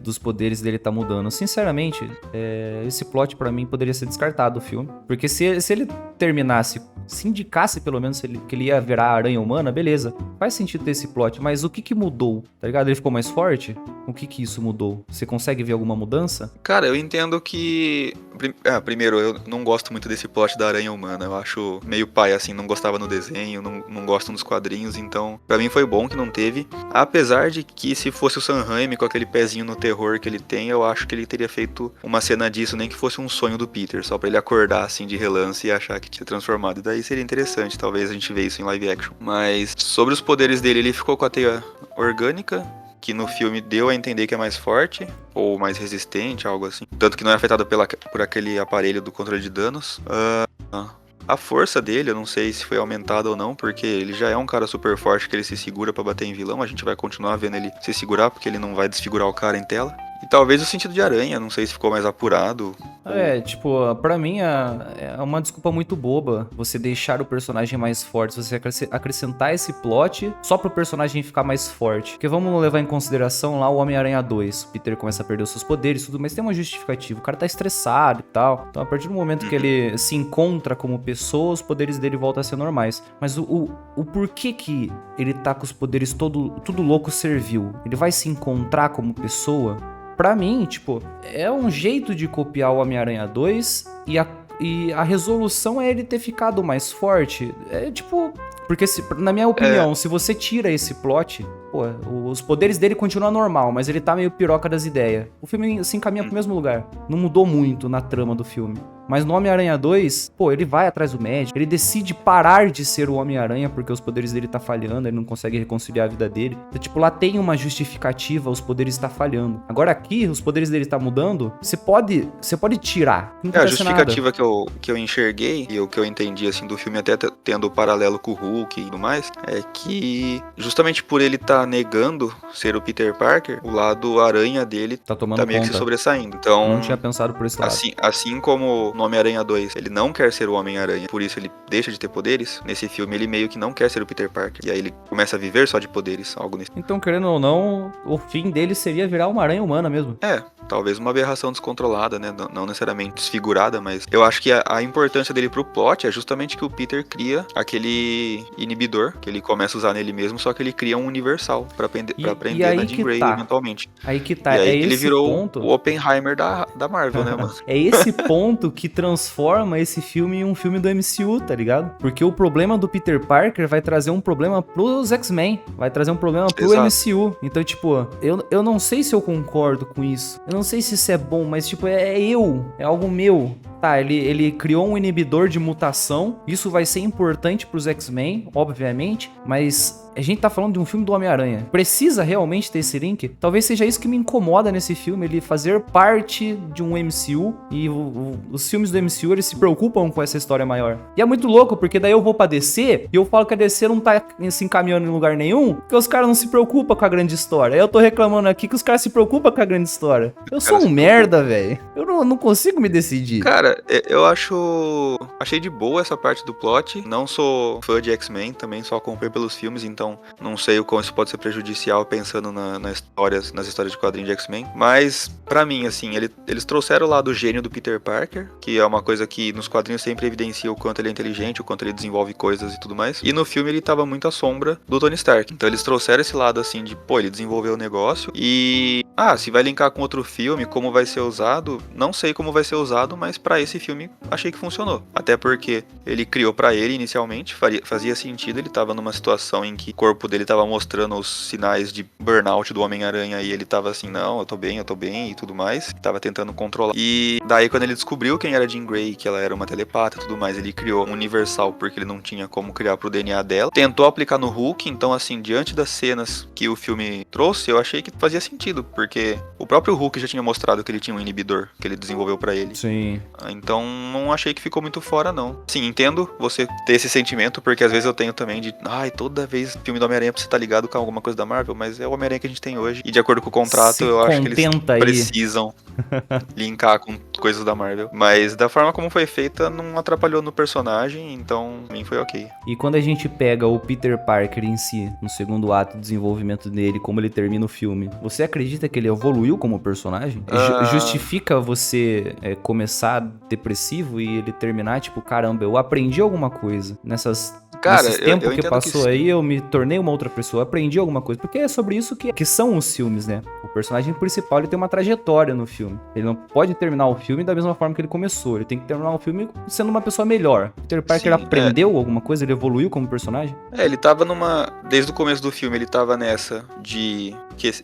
dos poderes dele tá mudando. Sinceramente, esse plot pra mim poderia ser descartado do filme. Porque se ele terminasse, se indicasse pelo menos que ele ia virar a aranha humana, beleza. Faz sentido ter esse plot, mas o que mudou? Tá ligado? Ele ficou mais forte? O que isso mudou? Você consegue ver alguma mudança? cara, eu entendo que... primeiro, eu não gosto muito desse plot da aranha humana. Eu acho meio pai, assim, não gostava no desenho, não gosto nos quadrinhos, então pra mim foi bom que não teve. Apesar de que se fosse o Sam Raimi com aquele pezinho no terror que ele tem, eu acho que ele teria feito uma cena disso, nem que fosse um sonho do Peter, só pra ele acordar assim de relance e achar que tinha transformado. E daí seria interessante, talvez a gente vê isso em live action. Mas sobre os poderes dele, ele ficou com a teia orgânica, que no filme deu a entender que é mais forte, ou mais resistente, algo assim. Tanto que não é afetado por aquele aparelho do controle de danos. A força dele, eu não sei se foi aumentada ou não, porque ele já é um cara super forte que ele se segura pra bater em vilão. A gente vai continuar vendo ele se segurar, porque ele não vai desfigurar o cara em tela. E talvez o sentido de aranha, não sei se ficou mais apurado. Pra mim é uma desculpa muito boba você deixar o personagem mais forte, você acrescentar esse plot só pro personagem ficar mais forte. Porque vamos levar em consideração lá o Homem-Aranha 2. O Peter começa a perder os seus poderes e tudo, mas tem uma justificativa. O cara tá estressado e tal. Então a partir do momento que ele se encontra como pessoa, os poderes dele voltam a ser normais. Mas o porquê que ele tá com os poderes tudo louco servil? Ele vai se encontrar como pessoa? Pra mim, é um jeito de copiar o Homem-Aranha 2 e a resolução é ele ter ficado mais forte. Porque na minha opinião, se você tira esse plot, os poderes dele continuam normal, mas ele tá meio piroca das ideias. O filme se encaminha pro mesmo lugar. Não mudou muito na trama do filme. Mas no Homem-Aranha 2, ele vai atrás do médico, ele decide parar de ser o Homem-Aranha porque os poderes dele tá falhando, ele não consegue reconciliar a vida dele. Então, lá tem uma justificativa, os poderes tá falhando. Agora aqui, os poderes dele tá mudando, você pode tirar. A justificativa que eu enxerguei, e o que eu entendi, assim, do filme, até tendo o paralelo com o Hulk e tudo mais, é que justamente por ele tá negando ser o Peter Parker, o lado aranha dele tá meio que se sobressaindo. Então, não tinha pensado por esse lado. Assim como no Homem-Aranha 2, ele não quer ser o Homem-Aranha, por isso ele deixa de ter poderes. Nesse filme, ele meio que não quer ser o Peter Parker. E aí ele começa a viver só de poderes, algo nesse. Então, querendo ou não, o fim dele seria virar uma aranha humana mesmo. Talvez uma aberração descontrolada, né? Não necessariamente desfigurada, mas eu acho que a importância dele pro plot é justamente que o Peter cria aquele inibidor, que ele começa a usar nele mesmo, só que ele cria um universal pra prender na Jean Grey eventualmente. Aí que tá. E aí ele virou o Oppenheimer da Marvel, né, mano? É esse ponto que transforma esse filme em um filme do MCU, tá ligado? Porque o problema do Peter Parker vai trazer um problema pros X-Men, vai trazer um problema pro MCU. Então, eu não sei se eu concordo com isso. Eu não sei se isso é bom, mas, é algo meu. Tá, ele criou um inibidor de mutação, isso vai ser importante pros X-Men, obviamente, mas a gente tá falando de um filme do Homem-Aranha. Precisa realmente ter esse link? Talvez seja isso que me incomoda nesse filme, ele fazer parte de um MCU, e os filmes do MCU, eles se preocupam com essa história maior. E é muito louco, porque daí eu vou pra DC, e eu falo que a DC não tá se encaminhando em lugar nenhum, porque os caras não se preocupam com a grande história. Aí eu tô reclamando aqui que os caras se preocupam com a grande história. Eu sou um merda, velho. Eu não consigo me decidir. Cara, eu achei de boa essa parte do plot. Não sou fã de X-Men, também só acompanho pelos filmes, então não sei o quão isso pode ser prejudicial pensando nas histórias de quadrinhos de X-Men. Mas, pra mim, assim, eles trouxeram lá do gênio do Peter Parker, que é uma coisa que nos quadrinhos sempre evidencia o quanto ele é inteligente, o quanto ele desenvolve coisas e tudo mais. E no filme ele tava muito à sombra do Tony Stark. Então eles trouxeram esse lado, assim, de, ele desenvolveu o negócio e... se vai linkar com outro filme, como vai ser usado, não sei como vai ser usado, mas pra esse filme achei que funcionou. Até porque ele criou pra ele inicialmente, fazia sentido, ele tava numa situação em que o corpo dele tava mostrando os sinais de burnout do Homem-Aranha e ele tava assim, não, eu tô bem e tudo mais, tava tentando controlar. E daí quando ele descobriu quem era Jean Grey, que ela era uma telepata e tudo mais, ele criou um universal porque ele não tinha como criar pro DNA dela, tentou aplicar no Hulk, então assim, diante das cenas que o filme trouxe, eu achei que fazia sentido, porque o próprio Hulk já tinha mostrado que ele tinha um inibidor, que ele desenvolveu pra ele. Sim. Então não achei que ficou muito fora, não. Sim, entendo você ter esse sentimento, porque às vezes eu tenho também de, toda vez filme do Homem-Aranha precisa estar ligado com alguma coisa da Marvel, mas é o Homem-Aranha que a gente tem hoje. E de acordo com o contrato, eu acho que eles precisam linkar com coisas da Marvel. Mas da forma como foi feita, não atrapalhou no personagem, então pra mim foi ok. E quando a gente pega o Peter Parker em si, no segundo ato do desenvolvimento dele, como ele termina o filme, você acredita que ele evoluiu como personagem? Justifica você começar depressivo e ele terminar, tipo, caramba, eu aprendi alguma coisa nesses tempos que passou aí, eu me tornei uma outra pessoa, aprendi alguma coisa. Porque é sobre isso que são os filmes, né? O personagem principal, ele tem uma trajetória no filme. Ele não pode terminar o filme da mesma forma que ele começou. Ele tem que terminar o filme sendo uma pessoa melhor. Peter Parker aprendeu alguma coisa? Ele evoluiu como personagem? Ele tava desde o começo do filme, ele tava nessa de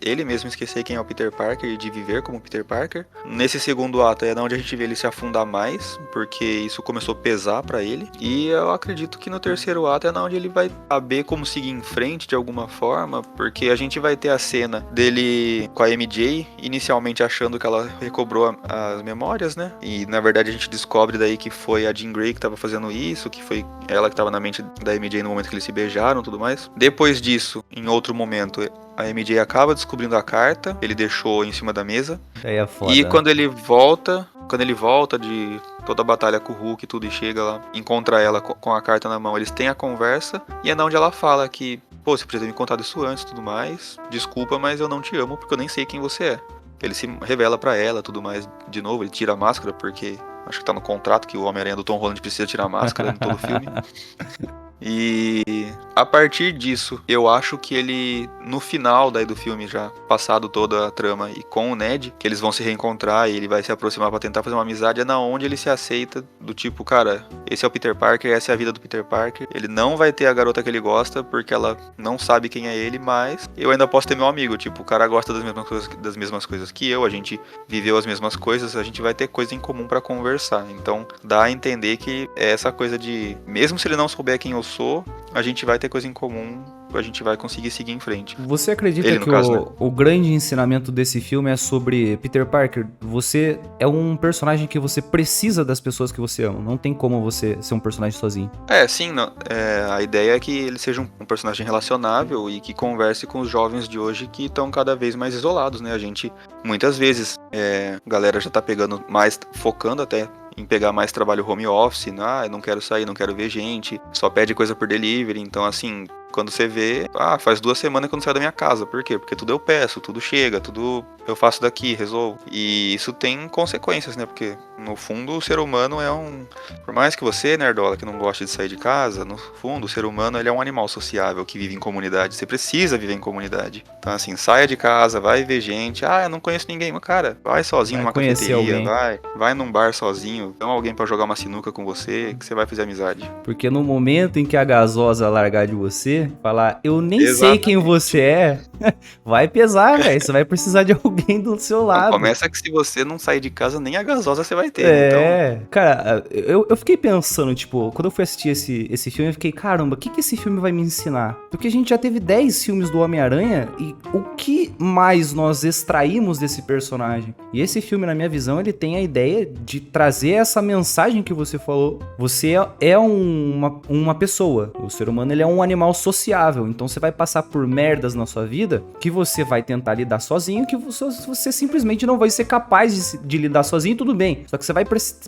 ele mesmo esquecer quem é o Peter Parker e de viver como Peter Parker. Nesse segundo ato é onde a gente vê ele se afundar mais, porque isso começou a pesar pra ele. E eu acredito que no terceiro ato é onde ele vai saber como seguir em frente de alguma forma, porque a gente vai ter a cena dele com a MJ, inicialmente achando que ela recobrou as memórias, né? E na verdade a gente descobre daí que foi a Jean Grey que tava fazendo isso, que foi ela que tava na mente da MJ no momento que eles se beijaram e tudo mais. Depois disso, em outro momento, a MJ acaba descobrindo a carta, ele deixou em cima da mesa. Aí é foda. E quando ele volta de toda a batalha com o Hulk e tudo, e chega lá, encontra ela com a carta na mão, eles têm a conversa, e é onde ela fala que, pô, você precisa ter me contado isso antes e tudo mais, desculpa, mas eu não te amo porque eu nem sei quem você é. Ele se revela pra ela, tudo mais, de novo, ele tira a máscara, porque acho que tá no contrato que o Homem-Aranha do Tom Holland precisa tirar a máscara em todo o filme. E a partir disso, eu acho que ele, no final daí do filme, já passado toda a trama e com o Ned, que eles vão se reencontrar e ele vai se aproximar pra tentar fazer uma amizade, é na onde ele se aceita do tipo, cara, esse é o Peter Parker, essa é a vida do Peter Parker, ele não vai ter a garota que ele gosta porque ela não sabe quem é ele, mas eu ainda posso ter meu amigo, tipo, o cara gosta das mesmas coisas que eu, a gente viveu as mesmas coisas, a gente vai ter coisa em comum pra conversar, então dá a entender que é essa coisa de, mesmo se ele não souber quem eu sou, a gente vai ter coisa em comum, a gente vai conseguir seguir em frente. Você acredita que o grande ensinamento desse filme é sobre Peter Parker? Você é um personagem que você precisa das pessoas que você ama. Não tem como você ser um personagem sozinho. Sim. A ideia é que ele seja um personagem relacionável e que converse com os jovens de hoje que estão cada vez mais isolados, né? A gente, muitas vezes, a galera já tá pegando mais, focando até em pegar mais trabalho home office, eu não quero sair, não quero ver gente, só pede coisa por delivery, então assim, quando você vê, faz 2 semanas que eu não saio da minha casa, por quê? Porque tudo eu peço, tudo chega, tudo eu faço daqui, resolvo, e isso tem consequências, né, porque no fundo o ser humano por mais que você, nerdola, que não gosta de sair de casa, no fundo o ser humano ele é um animal sociável que vive em comunidade, você precisa viver em comunidade, então assim, saia de casa, vai ver gente, eu não conheço ninguém, mas cara, vai sozinho numa cafeteria, vai num bar sozinho, chama alguém pra jogar uma sinuca com você, que você vai fazer amizade. Porque no momento em que a gasosa largar de você, falar, eu nem sei quem você é, vai pesar, velho. Você vai precisar de alguém do seu lado. Começa que se você não sair de casa, nem a gasosa você vai ter. Então... Cara, eu fiquei pensando, tipo, quando eu fui assistir esse filme, eu fiquei, caramba, o que esse filme vai me ensinar? Porque a gente já teve 10 filmes do Homem-Aranha e o que mais nós extraímos desse personagem? E esse filme, na minha visão, ele tem a ideia de trazer essa mensagem que você falou. Você é uma pessoa. O ser humano, ele é um animal sociável. Então você vai passar por merdas na sua vida que você vai tentar lidar sozinho, que você simplesmente não vai ser capaz de lidar sozinho, tudo bem. Só que você vai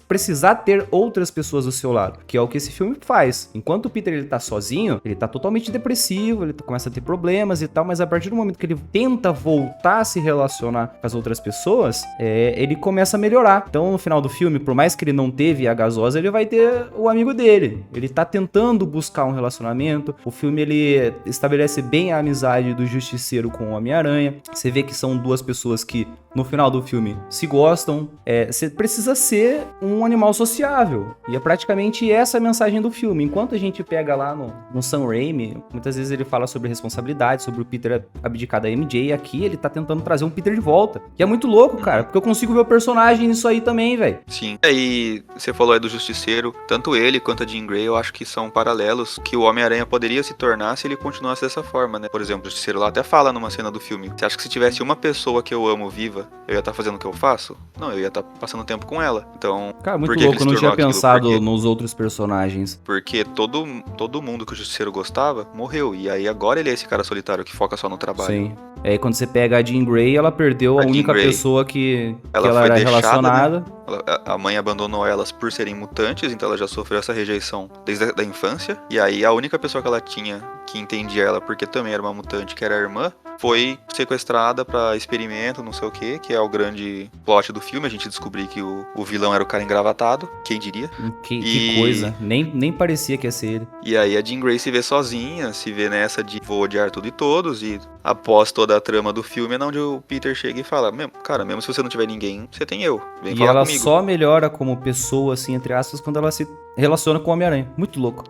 precisar ter outras pessoas do seu lado, que é o que esse filme faz. Enquanto o Peter ele tá sozinho, ele tá totalmente depressivo, ele começa a ter problemas e tal, mas a partir do momento que ele tenta voltar a se relacionar com as outras pessoas, ele começa a melhorar. Então no final do filme, por mais que ele não teve a gasosa, ele vai ter o amigo dele. Ele tá tentando buscar um relacionamento. O filme ele estabelece bem a amizade do Justiceiro com o Homem-Aranha. Você vê que são 2 pessoas que no final do filme se gostam. Você precisa ser um animal sociável. E é praticamente essa a mensagem do filme. Enquanto a gente pega lá no Sam Raimi, muitas vezes ele fala sobre responsabilidade, sobre o Peter abdicar da MJ, e aqui ele tá tentando trazer um Peter de volta. Que é muito louco, cara, porque eu consigo ver o personagem nisso aí também, velho. Sim. E você falou aí do Justiceiro, tanto ele quanto a Jean Grey, eu acho que são paralelos, que o Homem-Aranha poderia se tornar tornar se ele continuasse dessa forma, né? Por exemplo, o Justiceiro lá até fala numa cena do filme: você acha que se tivesse uma pessoa que eu amo viva, eu ia estar fazendo o que eu faço? Não, eu ia estar passando tempo com ela. Então, Cara, muito por que louco, ele eu se não tornou tinha aquilo? pensado nos outros personagens. Porque todo mundo que o Justiceiro gostava morreu. E aí agora ele é esse cara solitário que foca só no trabalho. Sim. Aí quando você pega a Jean Grey, ela perdeu a Jean única Grey, pessoa que ela ela foi era deixada, relacionada. né? A mãe abandonou elas por serem mutantes, então ela já sofreu essa rejeição desde a infância. E aí a única pessoa que ela tinha que entendia ela, porque também era uma mutante, que era a irmã, foi sequestrada pra experimento, não sei o que é o grande plot do filme. A gente descobriu que o vilão era o cara engravatado, quem diria. Que coisa, nem parecia que ia ser ele. E aí a Jean Grey se vê sozinha, se vê nessa de vou odiar tudo e todos, e após toda a trama do filme é onde o Peter chega e fala: cara, mesmo se você não tiver ninguém, você tem eu, vem E falar ela comigo. só melhora como pessoa, assim, entre aspas, quando ela se relaciona com o Homem-Aranha. Muito louco.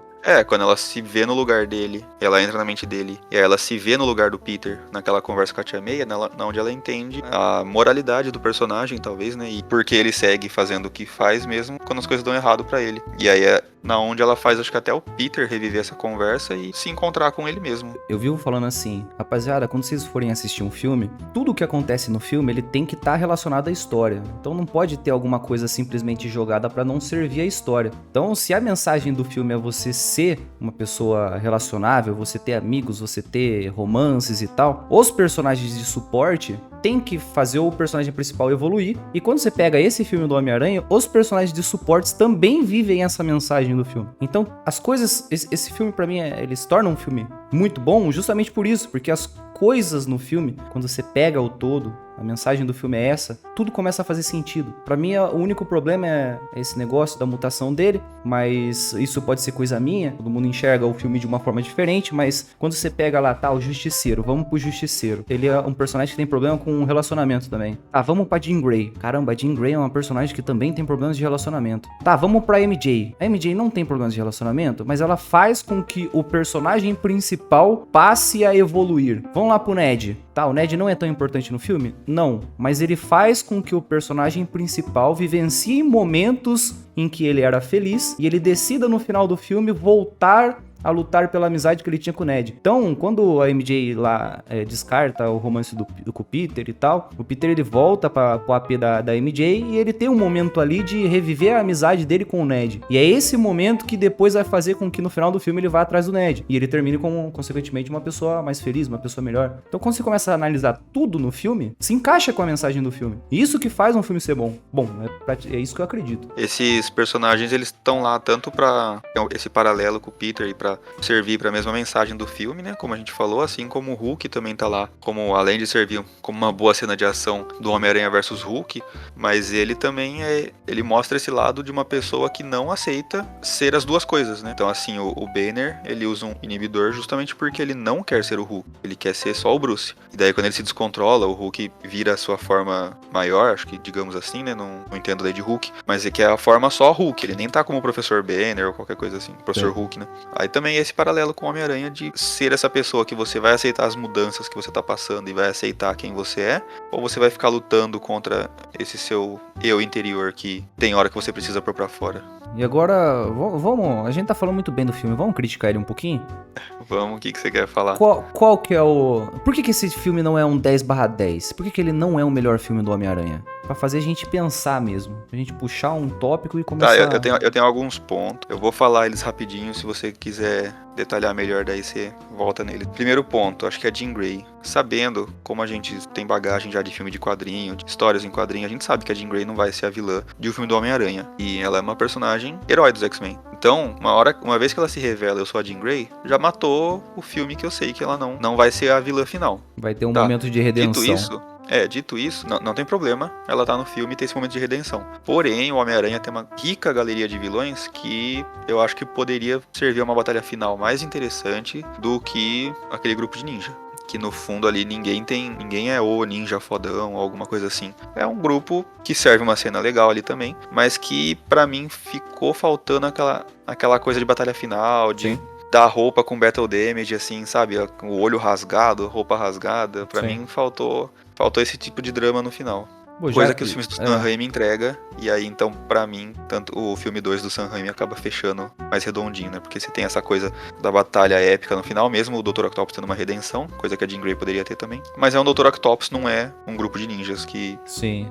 Quando ela se vê no lugar dele, ela entra na mente dele, e aí ela se vê no lugar do Peter, naquela conversa com a Tia May, na onde ela entende a moralidade do personagem, talvez, né, e por que ele segue fazendo o que faz mesmo quando as coisas dão errado pra ele. E aí é na onde ela faz, acho que até o Peter reviver essa conversa e se encontrar com ele mesmo. Eu vivo falando assim, rapaziada, quando vocês forem assistir um filme, tudo o que acontece no filme, ele tem que estar relacionado à história. Então não pode ter alguma coisa simplesmente jogada pra não servir a história. Então, se a mensagem do filme é você ser uma pessoa relacionável, você ter amigos, você ter romances e tal, os personagens de suporte tem que fazer o personagem principal evoluir. E quando você pega esse filme do Homem-Aranha, os personagens de suportes também vivem essa mensagem do filme. Então, as coisas... Esse filme, pra mim, ele se torna um filme muito bom justamente por isso. Porque as coisas no filme, quando você pega o todo, a mensagem do filme é essa, tudo começa a fazer sentido. Pra mim, o único problema é esse negócio da mutação dele, mas isso pode ser coisa minha, todo mundo enxerga o filme de uma forma diferente, mas quando você pega lá, tá, o Justiceiro, vamos pro Justiceiro. Ele é um personagem que tem problema com relacionamento também. Tá, vamos pra Jean Grey. Caramba, a Jean Grey é uma personagem que também tem problemas de relacionamento. Tá, vamos pra MJ. A MJ não tem problemas de relacionamento, mas ela faz com que o personagem principal passe a evoluir. Vamos lá pro Ned. Tá, o Ned não é tão importante no filme? Não, mas ele faz com que o personagem principal vivencie momentos em que ele era feliz e ele decida no final do filme voltar a lutar pela amizade que ele tinha com o Ned. Então, quando a MJ lá descarta o romance com o Peter e tal, o Peter ele volta pro AP da MJ e ele tem um momento ali de reviver a amizade dele com o Ned. E é esse momento que depois vai fazer com que no final do filme ele vá atrás do Ned. E ele termine como, consequentemente, uma pessoa mais feliz, uma pessoa melhor. Então, quando você começa a analisar tudo no filme, se encaixa com a mensagem do filme. E isso que faz um filme ser bom. Bom, é isso que eu acredito. Esses personagens, eles estão lá tanto pra esse paralelo com o Peter e pra servir para a mesma mensagem do filme, né? Como a gente falou, assim como o Hulk também tá lá, como além de servir como uma boa cena de ação do Homem-Aranha versus Hulk, mas ele também ele mostra esse lado de uma pessoa que não aceita ser as duas coisas, né? Então, assim, o Banner, ele usa um inibidor justamente porque ele não quer ser o Hulk, ele quer ser só o Bruce. E daí quando ele se descontrola, o Hulk vira a sua forma maior, acho que digamos assim, né? Não entendo daí de Hulk, mas é que é a forma só Hulk, ele nem tá como o Professor Banner ou qualquer coisa assim, Professor Hulk, né? Aí também esse paralelo com o Homem-Aranha de ser essa pessoa que você vai aceitar as mudanças que você tá passando e vai aceitar quem você é, ou você vai ficar lutando contra esse seu eu interior que tem hora que você precisa pôr pra fora. E agora, vamos, a gente tá falando muito bem do filme, vamos criticar ele um pouquinho? Vamos, o que você quer falar? Qual que é o... Por que esse filme não é um 10/10? Por que ele não é o melhor filme do Homem-Aranha? Pra fazer a gente pensar mesmo, pra gente puxar um tópico e começar... Tá, eu tenho alguns pontos, eu vou falar eles rapidinho, se você quiser detalhar melhor, daí você volta nele. Primeiro ponto, acho que é Jean Grey. Sabendo como a gente tem bagagem já de filme de quadrinho, de histórias em quadrinho, a gente sabe que a Jean Grey não vai ser a vilã de um filme do Homem-Aranha. E ela é uma personagem herói dos X-Men. Então, uma vez que ela se revela, eu sou a Jean Grey, já matou o filme que eu sei que ela não vai ser a vilã final. Vai ter um momento de redenção. Dito isso, não tem problema ela tá no filme e ter esse momento de redenção. Porém, o Homem-Aranha tem uma rica galeria de vilões que eu acho que poderia servir a uma batalha final mais interessante do que aquele grupo de ninja. Que no fundo ali ninguém é o ninja fodão ou alguma coisa assim. É um grupo que serve uma cena legal ali também, mas que pra mim ficou faltando aquela coisa de batalha final, de... Sim. Da roupa com battle damage, assim, sabe? O olho rasgado, roupa rasgada. Pra mim faltou esse tipo de drama no final. Pô, Coisa que os filmes do Sam Raimi entrega, e aí então, pra mim, tanto o filme 2 do Sam Raimi acaba fechando mais redondinho, né? Porque você tem essa coisa da batalha épica no final, mesmo o Dr. Octopus tendo uma redenção, coisa que a Jean Grey poderia ter também. Mas é um Dr. Octopus, não é um grupo de ninjas que... Sim.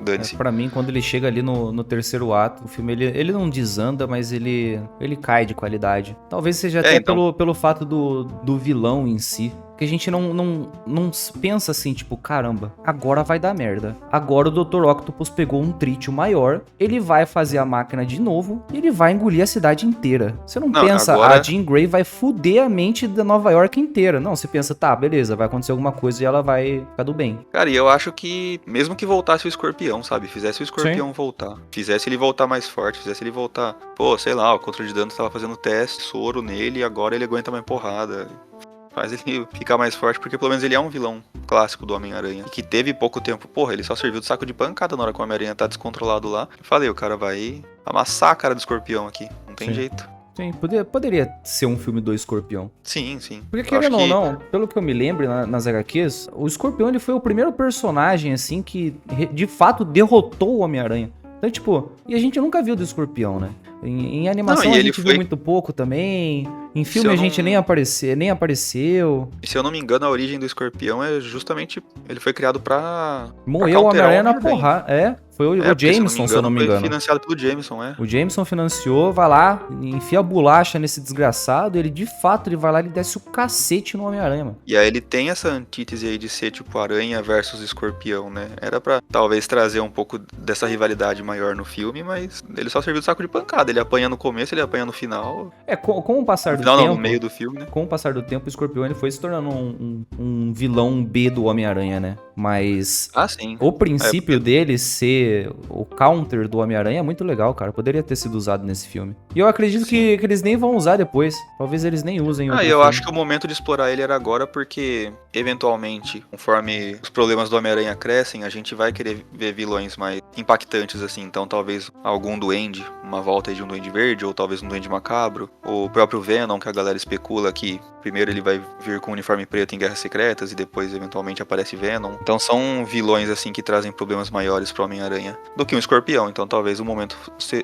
Dane-se. Pra mim, quando ele chega ali no terceiro ato, o filme, ele não desanda, mas ele cai de qualidade. Talvez seja até então... pelo fato do vilão em si. Que a gente não pensa assim, tipo, caramba, agora vai dar merda. Agora o Dr. Octopus pegou um trítio maior, ele vai fazer a máquina de novo e ele vai engolir a cidade inteira. Você não pensa, agora... a Jean Grey vai fuder a mente da Nova York inteira. Não, você pensa, tá, beleza, vai acontecer alguma coisa e ela vai ficar do bem. Cara, e eu acho que, mesmo que voltasse o Escorpião, sabe? Fizesse o Escorpião voltar. Fizesse ele voltar mais forte, fizesse ele voltar... Pô, sei lá, o Contra de Danos tava fazendo teste, soro nele e agora ele aguenta mais porrada. Faz ele ficar mais forte, porque pelo menos ele é um vilão clássico do Homem-Aranha. Que teve pouco tempo. Porra, ele só serviu de saco de pancada na hora que o Homem-Aranha tá descontrolado lá. Eu falei, o cara vai amassar a cara do Escorpião aqui. Não tem jeito. Sim, poderia ser um filme do Escorpião. Sim. Porque querendo ou não, pelo que eu me lembro nas HQs, o Escorpião ele foi o primeiro personagem, assim, que de fato derrotou o Homem-Aranha. Então, tipo, e a gente nunca viu do Escorpião, né? Em animação a gente viu muito pouco também. Em filme a gente nem apareceu. E se eu não me engano, a origem do Escorpião é justamente... Ele foi criado pra... Morreu o Homem-Aranha na porrada. Foi o Jameson, se eu não me engano. Foi financiado pelo Jameson, O Jameson financiou, vai lá, enfia a bolacha nesse desgraçado, ele de fato, ele vai lá e desce o cacete no Homem-Aranha, mano. E aí ele tem essa antítese aí de ser tipo Aranha versus Escorpião, né? Era pra talvez trazer um pouco dessa rivalidade maior no filme, mas ele só serviu de saco de pancada. Ele apanha no começo, ele apanha no final. Com o passar do tempo... Não, no meio do filme, né? Com o passar do tempo, o Escorpião ele foi se tornando um vilão B do Homem-Aranha, né? Mas sim. O princípio dele ser o counter do Homem-Aranha é muito legal, cara. Poderia ter sido usado nesse filme. E eu acredito que eles nem vão usar depois. Talvez eles nem usem o eu acho que o momento de explorar ele era agora, porque, eventualmente, conforme os problemas do Homem-Aranha crescem, a gente vai querer ver vilões mais impactantes, assim. Então, talvez algum duende, uma volta aí de um duende verde, ou talvez um duende macabro. O próprio Venom, que a galera especula que primeiro ele vai vir com um uniforme preto em Guerras Secretas e depois, eventualmente, aparece Venom. Então, são vilões, assim, que trazem problemas maiores pro Homem-Aranha do que um Escorpião. Então, talvez o momento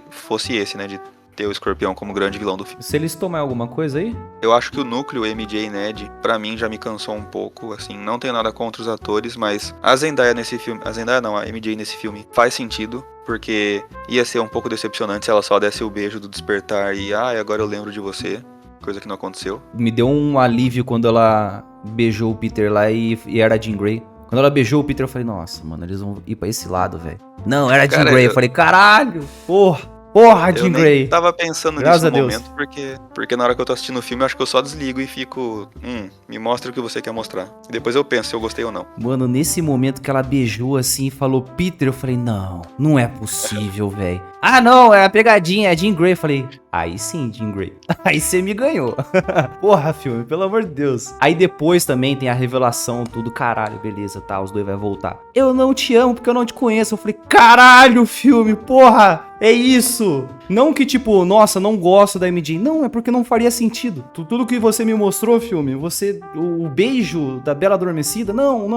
fosse esse, né, de ter o Escorpião como grande vilão do filme. Se eles tomarem alguma coisa aí? Eu acho que o núcleo MJ e Ned, pra mim, já me cansou um pouco, assim, não tenho nada contra os atores, mas a Zendaya nesse filme, a MJ nesse filme faz sentido, porque ia ser um pouco decepcionante se ela só desse o beijo do despertar e, agora eu lembro de você, coisa que não aconteceu. Me deu um alívio quando ela beijou o Peter lá e era a Jean Grey. Quando ela beijou o Peter, eu falei, nossa, mano, eles vão ir pra esse lado, velho. Não, era a Jean Grey. Eu falei, caralho, porra, Jean Grey. Eu tava pensando Graças nisso no a Deus. momento, porque na hora que eu tô assistindo o filme, eu acho que eu só desligo e fico, me mostra o que você quer mostrar. E depois eu penso se eu gostei ou não. Mano, nesse momento que ela beijou assim e falou Peter, eu falei, não é possível, velho. Não, é a pegadinha, é a Jean Grey. Eu falei, aí sim, Jean Grey. Aí você me ganhou. Porra, filme, pelo amor de Deus. Aí depois também tem a revelação, tudo, caralho, beleza, tá, os dois vai voltar. Eu não te amo porque eu não te conheço. Eu falei, caralho, filme, porra, é isso. Não que tipo, nossa, não gosto da MJ. Não, é porque não faria sentido. Tudo que você me mostrou, filme, o beijo da Bela Adormecida, não.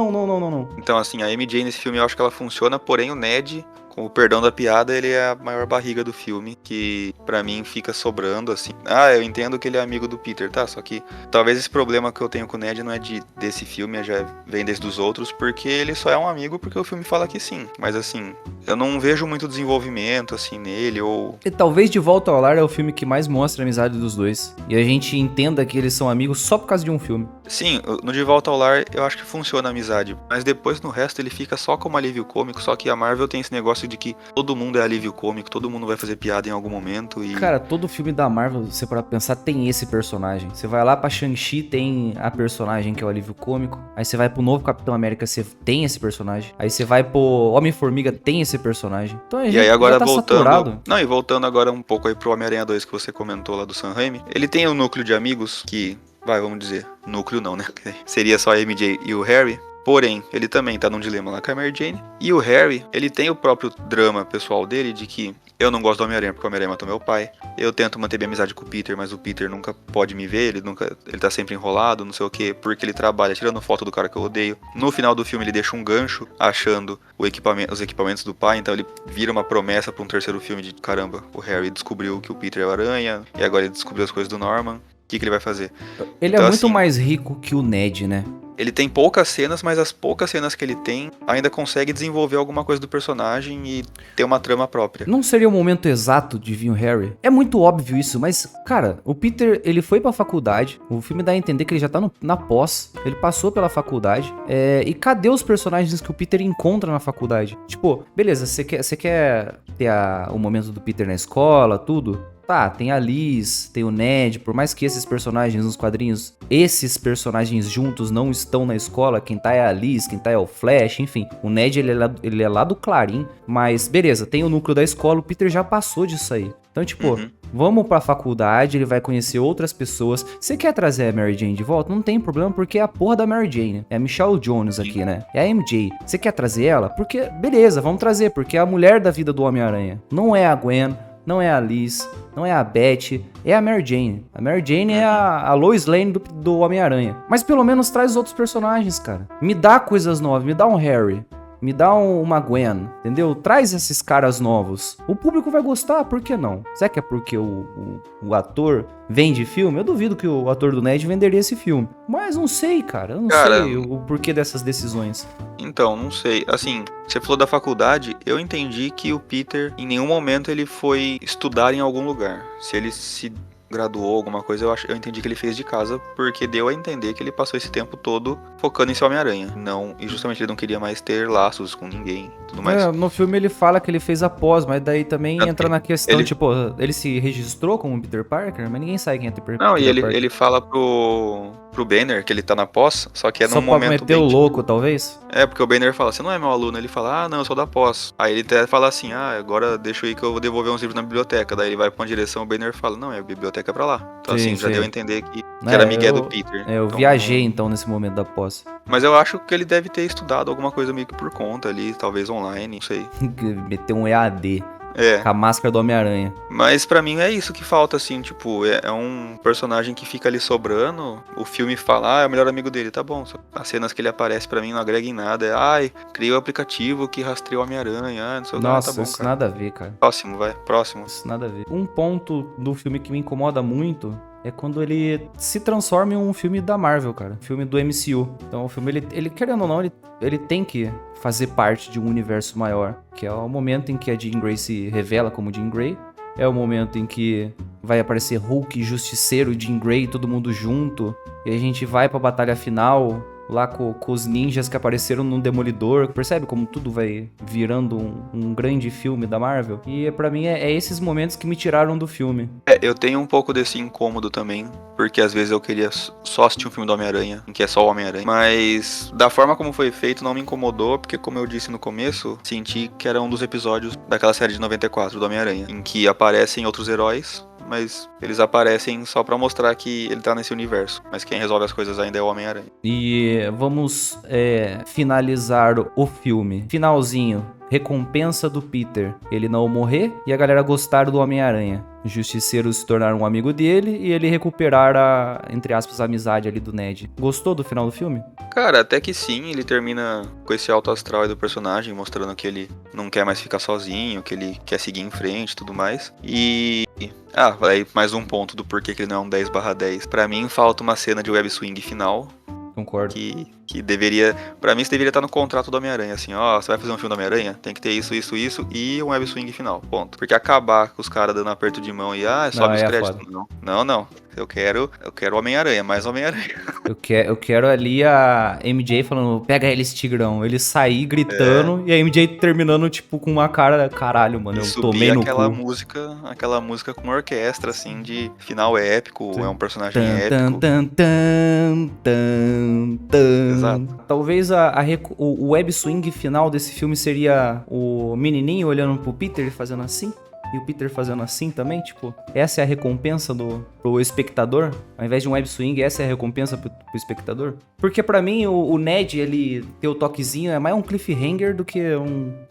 Então, assim, a MJ nesse filme eu acho que ela funciona, porém o Ned, com o perdão da piada, ele é a maior barriga do filme, que pra mim fica sobrando, assim. Eu entendo que ele é amigo do Peter, tá? Só que talvez esse problema que eu tenho com o Ned não é desse filme, já vem desde os outros, porque ele só é um amigo porque o filme fala que sim. Mas, assim, eu não vejo muito desenvolvimento, assim, nele, ou... E talvez De Volta ao Lar é o filme que mais mostra a amizade dos dois. E a gente entenda que eles são amigos só por causa de um filme. Sim, no De Volta ao Lar eu acho que funciona a amizade, mas depois no resto ele fica só como alívio cômico, só que a Marvel tem esse negócio de que todo mundo é alívio cômico, todo mundo vai fazer piada em algum momento e... Cara, todo filme da Marvel, você para pensar, tem esse personagem. Você vai lá pra Shang-Chi, tem a personagem que é o alívio cômico. Aí você vai pro novo Capitão América, você tem esse personagem. Aí você vai pro Homem-Formiga, tem esse personagem. Então a gente e aí agora já tá saturado. E voltando agora um pouco aí pro Homem-Aranha 2 que você comentou lá do Sam Raimi, ele tem um núcleo de amigos que... vamos dizer, núcleo não, né? Seria só a MJ e o Harry. Porém, ele também tá num dilema lá com a Mary Jane. E o Harry, ele tem o próprio drama pessoal dele de que Eu não gosto do Homem-Aranha porque o Homem-Aranha matou meu pai. Eu tento manter minha amizade com o Peter, mas o Peter nunca pode me ver, ele tá sempre enrolado, não sei o quê, porque ele trabalha tirando foto do cara que eu odeio. No final do filme ele deixa um gancho achando os equipamentos do pai, então ele vira uma promessa pra um terceiro filme de caramba, o Harry descobriu que o Peter é o Aranha, e agora ele descobriu as coisas do Norman. O que ele vai fazer? Ele Então, é muito assim, mais rico que o Ned, né? ele tem poucas cenas, mas as poucas cenas que ele tem ainda consegue desenvolver alguma coisa do personagem e ter uma trama própria. Não seria o momento exato de vir o Harry? É muito óbvio isso, mas, cara, o Peter, ele foi pra faculdade, o filme dá a entender que ele já tá na pós, ele passou pela faculdade, e cadê os personagens que o Peter encontra na faculdade? Tipo, beleza, você quer ter o momento do Peter na escola, tudo? Tá, tem a Liz, tem o Ned, por mais que esses personagens nos quadrinhos, esses personagens juntos não estão na escola, quem tá é a Liz, quem tá é o Flash, enfim. O Ned, ele é lá do Clarim, mas beleza, tem o núcleo da escola, o Peter já passou disso aí. Então, tipo, vamos pra faculdade, ele vai conhecer outras pessoas. Você quer trazer a Mary Jane de volta? Não tem problema, porque é a porra da Mary Jane. É a Michelle Jones aqui, né? É a MJ. Você quer trazer ela? Porque, beleza, vamos trazer, porque é a mulher da vida do Homem-Aranha. Não é a Gwen, não é a Liz, não é a Beth, é a Mary Jane. A Mary Jane é a Lois Lane do Homem-Aranha. Mas pelo menos traz os outros personagens, cara. Me dá coisas novas, me dá um Harry, me dá uma Gwen, entendeu? Traz esses caras novos. O público vai gostar, por que não? Será que é porque o ator vende filme? Eu duvido que o ator do Ned venderia esse filme. Mas não sei, cara. Eu não sei o porquê dessas decisões. Então, não sei. Assim, você falou da faculdade, eu entendi que o Peter, em nenhum momento ele foi estudar em algum lugar. Se ele se graduou, alguma coisa, eu entendi que ele fez de casa, porque deu a entender que ele passou esse tempo todo focando em ser Homem-Aranha. Não, e justamente ele não queria mais ter laços com ninguém, tudo mais. No filme ele fala que ele fez após, mas daí também entra na questão, tipo, ele se registrou como Peter Parker, mas ninguém sabe quem é Peter Parker. Não, e ele fala pro Banner que ele tá na pós, só que é num momento bem... Só pra meter o louco, talvez? É, porque o Banner fala, você não é meu aluno. Ele fala, não, eu sou da pós. Aí ele até fala assim, agora deixa eu ir que eu vou devolver uns livros na biblioteca. Daí ele vai pra uma direção, o Banner fala, não, a biblioteca é pra lá. Então sim, assim, já sim. deu a entender que era Miguel do Peter. Eu então, viajei então nesse momento da pós. Mas eu acho que ele deve ter estudado alguma coisa meio que por conta ali, talvez online, não sei. Meter um EAD. É. Com a máscara do Homem-Aranha. Mas pra mim é isso que falta, assim, tipo, é um personagem que fica ali sobrando, o filme fala, é o melhor amigo dele, tá bom, as cenas que ele aparece pra mim não agregam em nada, criei o aplicativo que rastreia o Homem-Aranha, não sei o que, Nossa, tá bom, isso cara. nada a ver, cara. Próximo. Isso nada a ver. Um ponto do filme que me incomoda muito é quando ele se transforma em um filme da Marvel, cara. Um filme do MCU. Então o filme, ele querendo ou não, ele tem que fazer parte de um universo maior. Que é o momento em que a Jean Grey se revela como Jean Grey. É o momento em que vai aparecer Hulk, Justiceiro, Jean Grey, todo mundo junto. E a gente vai pra batalha final... lá com os ninjas que apareceram no Demolidor. Percebe como tudo vai virando um grande filme da Marvel? E pra mim é esses momentos que me tiraram do filme. Eu tenho um pouco desse incômodo também, porque às vezes eu queria só assistir um filme do Homem-Aranha, em que é só o Homem-Aranha. Mas da forma como foi feito não me incomodou, porque como eu disse no começo, senti que era um dos episódios daquela série de 94 do Homem-Aranha, em que aparecem outros heróis, mas eles aparecem só pra mostrar que ele tá nesse universo. Mas quem resolve as coisas ainda é o Homem-Aranha. E vamos finalizar o filme. Finalzinho. Recompensa do Peter. Ele não morrer e a galera gostar do Homem-Aranha. O Justiceiro se tornar um amigo dele e ele recuperar entre aspas, a amizade ali do Ned. Gostou do final do filme? Cara, até que sim, ele termina com esse alto astral aí do personagem, mostrando que ele não quer mais ficar sozinho, que ele quer seguir em frente e tudo mais. E... aí mais um ponto do porquê que ele não é um 10/10. Pra mim, falta uma cena de web swing final. Concordo. Que deveria... Pra mim, isso deveria estar no contrato do Homem-Aranha, assim, você vai fazer um filme do Homem-Aranha? Tem que ter isso e um web swing final, ponto. Porque acabar com os caras dando aperto de mão e, sobe os créditos. Não. Eu quero Homem-Aranha, mais Homem-Aranha. Eu quero ali a MJ falando, pega eles, Tigrão. Ele sair gritando e a MJ terminando, tipo, com uma cara, caralho, mano, eu tomei no aquela cu. aquela música com uma orquestra, assim, de final épico, é um personagem épico. Exato. Talvez o web swing final desse filme seria o menininho olhando pro Peter e fazendo assim. e o Peter fazendo assim também, tipo, essa é a recompensa pro espectador? Ao invés de um web swing, essa é a recompensa pro espectador? Porque pra mim, o Ned, ele ter o toquezinho é mais um cliffhanger do que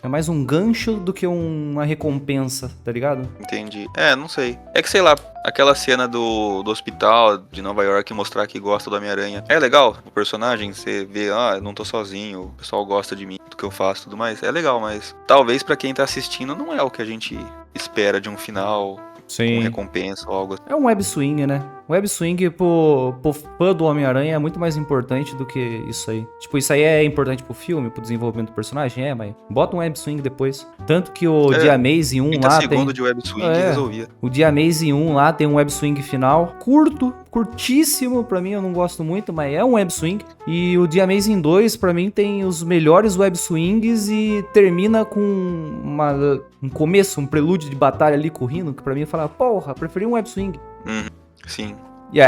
é mais um gancho do que uma recompensa, tá ligado? Entendi. Não sei. É que, sei lá, aquela cena do hospital de Nova York mostrar que gosta do Homem-Aranha. É legal o personagem, você vê, eu não tô sozinho, o pessoal gosta de mim, do que eu faço e tudo mais. É legal, mas talvez pra quem tá assistindo não é o que a gente espera de um final com recompensa ou algo assim. É um web swing, né? Web swing pro fã do Homem-Aranha é muito mais importante do que isso aí. Tipo, isso aí é importante pro filme, pro desenvolvimento do personagem? Mas bota um web swing depois. Tanto que o The Amazing 1 lá tem... 30 segundos de web swing resolvia. O The Amazing 1 lá tem um web swing final curtíssimo, pra mim eu não gosto muito, mas é um web swing. E o The Amazing 2, pra mim, tem os melhores web swings e termina com um começo, um prelúdio de batalha ali correndo, que pra mim eu falo, porra, preferi um web swing. Sim.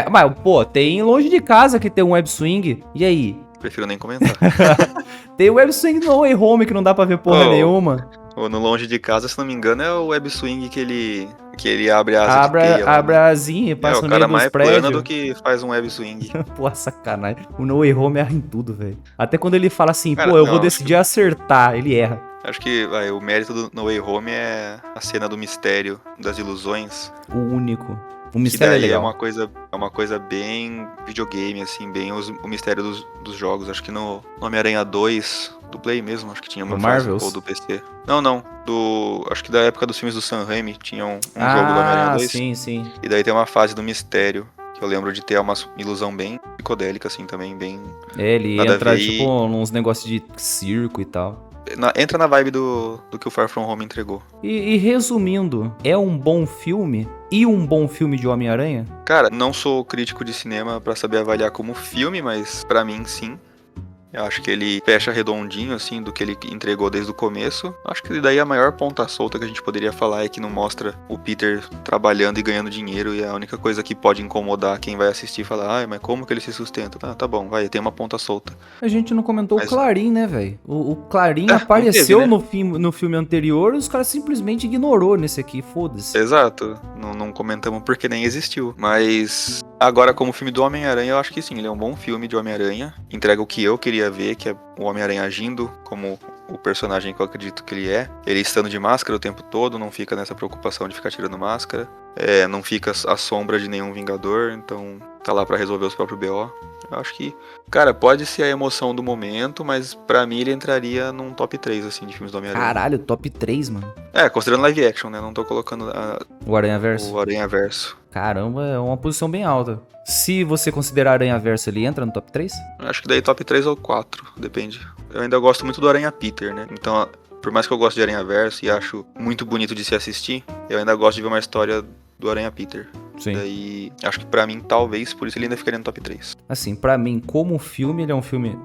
Mas, pô, tem Longe de Casa que tem um web swing. E aí? Prefiro nem comentar. Tem o web swing no No Way Home que não dá pra ver porra nenhuma. Ou no Longe de Casa, se não me engano, é o web swing que ele abre a asa de teia. Abre a asinha e passa no meio dos prédios. O cara mais plano do que faz um web swing. Pô, sacanagem. O No Way Home erra em tudo, velho. Até quando ele fala assim, cara, eu vou decidir acertar, ele erra. Acho que o mérito do No Way Home é a cena do mistério, das ilusões. O único. O mistério que daí é legal. É uma coisa bem videogame, assim, bem o mistério dos jogos. Acho que no Homem-Aranha 2, do Play mesmo, acho que tinha uma fase, ou do PC. Não, acho que da época dos filmes do Sam Raimi, tinha um jogo do Homem-Aranha 2. Sim. E daí tem uma fase do mistério, que eu lembro de ter uma ilusão bem psicodélica, assim, também, bem... Ele entra, tipo, nos negócios de circo e tal. Entra na vibe do que o Far From Home entregou. E resumindo, é um bom filme e um bom filme de Homem-Aranha? Cara, não sou crítico de cinema pra saber avaliar como filme, mas pra mim sim. Eu acho que ele fecha redondinho, assim, do que ele entregou desde o começo. Acho que daí a maior ponta solta que a gente poderia falar é que não mostra o Peter trabalhando e ganhando dinheiro. E a única coisa que pode incomodar quem vai assistir e falar, mas como que ele se sustenta? Tá bom, tem uma ponta solta. A gente não comentou o Clarim, né, velho? O Clarim apareceu teve, né? no filme anterior e os caras simplesmente ignorou nesse aqui, foda-se. Exato, não comentamos porque nem existiu. Mas agora, como filme do Homem-Aranha, eu acho que sim, ele é um bom filme de Homem-Aranha. Entrega o que eu queria ver, que é o Homem-Aranha agindo como o personagem que eu acredito que ele é. Ele estando de máscara o tempo todo, não fica nessa preocupação de ficar tirando máscara. Não fica à sombra de nenhum Vingador, então tá lá pra resolver os próprios BO. Eu acho que, cara, pode ser a emoção do momento, mas pra mim ele entraria num top 3, assim, de filmes do Homem-Aranha. Caralho, top 3, mano. Considerando live action, né? Não tô colocando o Aranhaverso. O Aranhaverso. Caramba, é uma posição bem alta. Se você considerar Aranhaverso, ele entra no top 3? Acho que daí top 3 ou 4, depende. Eu ainda gosto muito do Aranha Peter, né? Então, por mais que eu goste de Aranhaverso e acho muito bonito de se assistir, eu ainda gosto de ver uma história do Aranha Peter. Sim. Daí, acho que pra mim, talvez, por isso ele ainda ficaria no top 3. Assim, pra mim, como filme, ele é um filme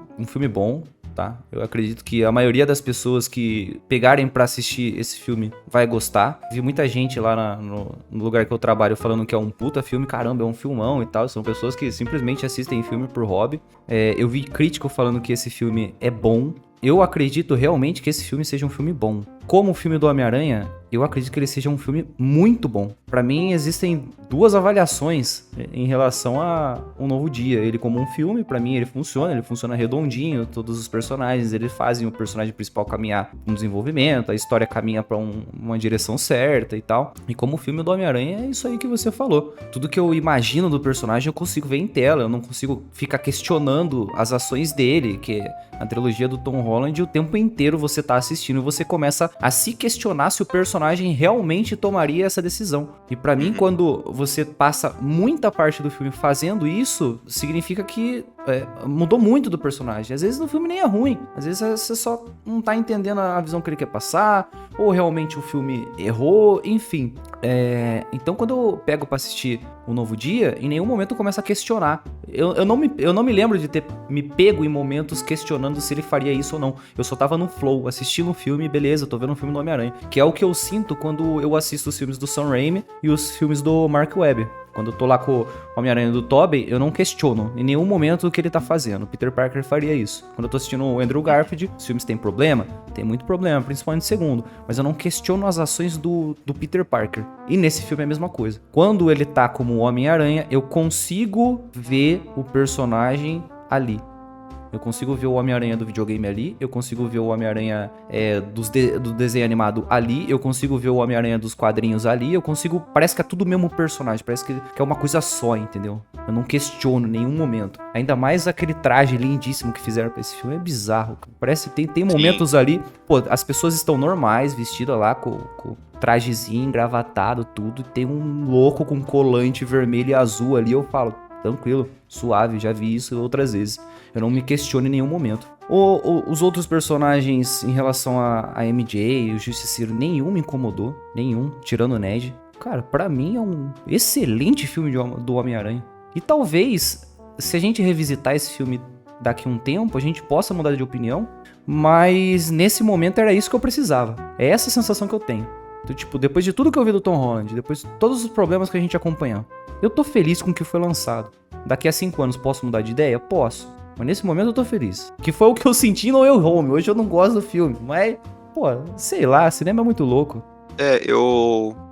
bom, tá? Eu acredito que a maioria das pessoas que pegarem pra assistir esse filme vai gostar. Vi muita gente lá no lugar que eu trabalho falando que é um puta filme, caramba, é um filmão e tal. São pessoas que simplesmente assistem filme por hobby. Eu vi crítico falando que esse filme é bom. Eu acredito realmente que esse filme seja um filme bom. Como o filme do Homem-Aranha, eu acredito que ele seja um filme muito bom. Pra mim, existem duas avaliações em relação a Um Novo Dia. Ele como um filme, pra mim, ele funciona redondinho, todos os personagens, eles fazem o personagem principal caminhar um desenvolvimento, a história caminha pra uma direção certa e tal. E como o filme do Homem-Aranha, é isso aí que você falou. Tudo que eu imagino do personagem, eu consigo ver em tela, eu não consigo ficar questionando as ações dele, que na trilogia do Tom Holland, o tempo inteiro você tá assistindo e você começa a se questionar se o personagem realmente tomaria essa decisão. E pra mim, quando você passa muita parte do filme fazendo isso, significa que mudou muito do personagem. Às vezes no filme nem é ruim, às vezes você só não tá entendendo a visão que ele quer passar, ou realmente o filme errou, enfim. Então quando eu pego pra assistir Um Novo Dia, em nenhum momento eu começo a questionar. Eu não me lembro de ter me pego em momentos questionando se ele faria isso ou não. Eu só tava no flow, assistindo um filme, beleza, tô vendo um filme do Homem-Aranha. Que é o que eu sinto quando eu assisto os filmes do Sam Raimi e os filmes do Mark Webb. Quando eu tô lá com o Homem-Aranha do Tobey, eu não questiono em nenhum momento o que ele tá fazendo. O Peter Parker faria isso. Quando eu tô assistindo o Andrew Garfield, os filmes têm problema? Tem muito problema, principalmente no segundo. Mas eu não questiono as ações do Peter Parker. E nesse filme é a mesma coisa. Quando ele tá como Homem-Aranha, eu consigo ver o personagem ali. Eu consigo ver o Homem-Aranha do videogame ali, eu consigo ver o Homem-Aranha do desenho animado ali, eu consigo ver o Homem-Aranha dos quadrinhos ali, parece que é tudo o mesmo personagem, parece que é uma coisa só, entendeu? Eu não questiono em nenhum momento. Ainda mais aquele traje lindíssimo que fizeram pra esse filme, é bizarro. Parece que tem momentos ali, pô, as pessoas estão normais, vestidas lá com trajezinho, engravatado, tudo, e tem um louco com colante vermelho e azul ali, eu falo, tranquilo, suave, já vi isso outras vezes. Eu não me questiono em nenhum momento. Os outros personagens em relação a MJ e o Justiceiro, nenhum me incomodou. Nenhum, tirando o Ned. Cara, pra mim é um excelente filme do Homem-Aranha. E talvez, se a gente revisitar esse filme daqui a um tempo, a gente possa mudar de opinião. Mas nesse momento era isso que eu precisava. É essa a sensação que eu tenho. Então, tipo, depois de tudo que eu vi do Tom Holland, depois de todos os problemas que a gente acompanhou, eu tô feliz com o que foi lançado. Daqui a 5 anos posso mudar de ideia? Posso. Mas nesse momento eu tô feliz. Que foi o que eu senti no No Way Home. Hoje eu não gosto do filme. Mas, pô, sei lá, cinema é muito louco.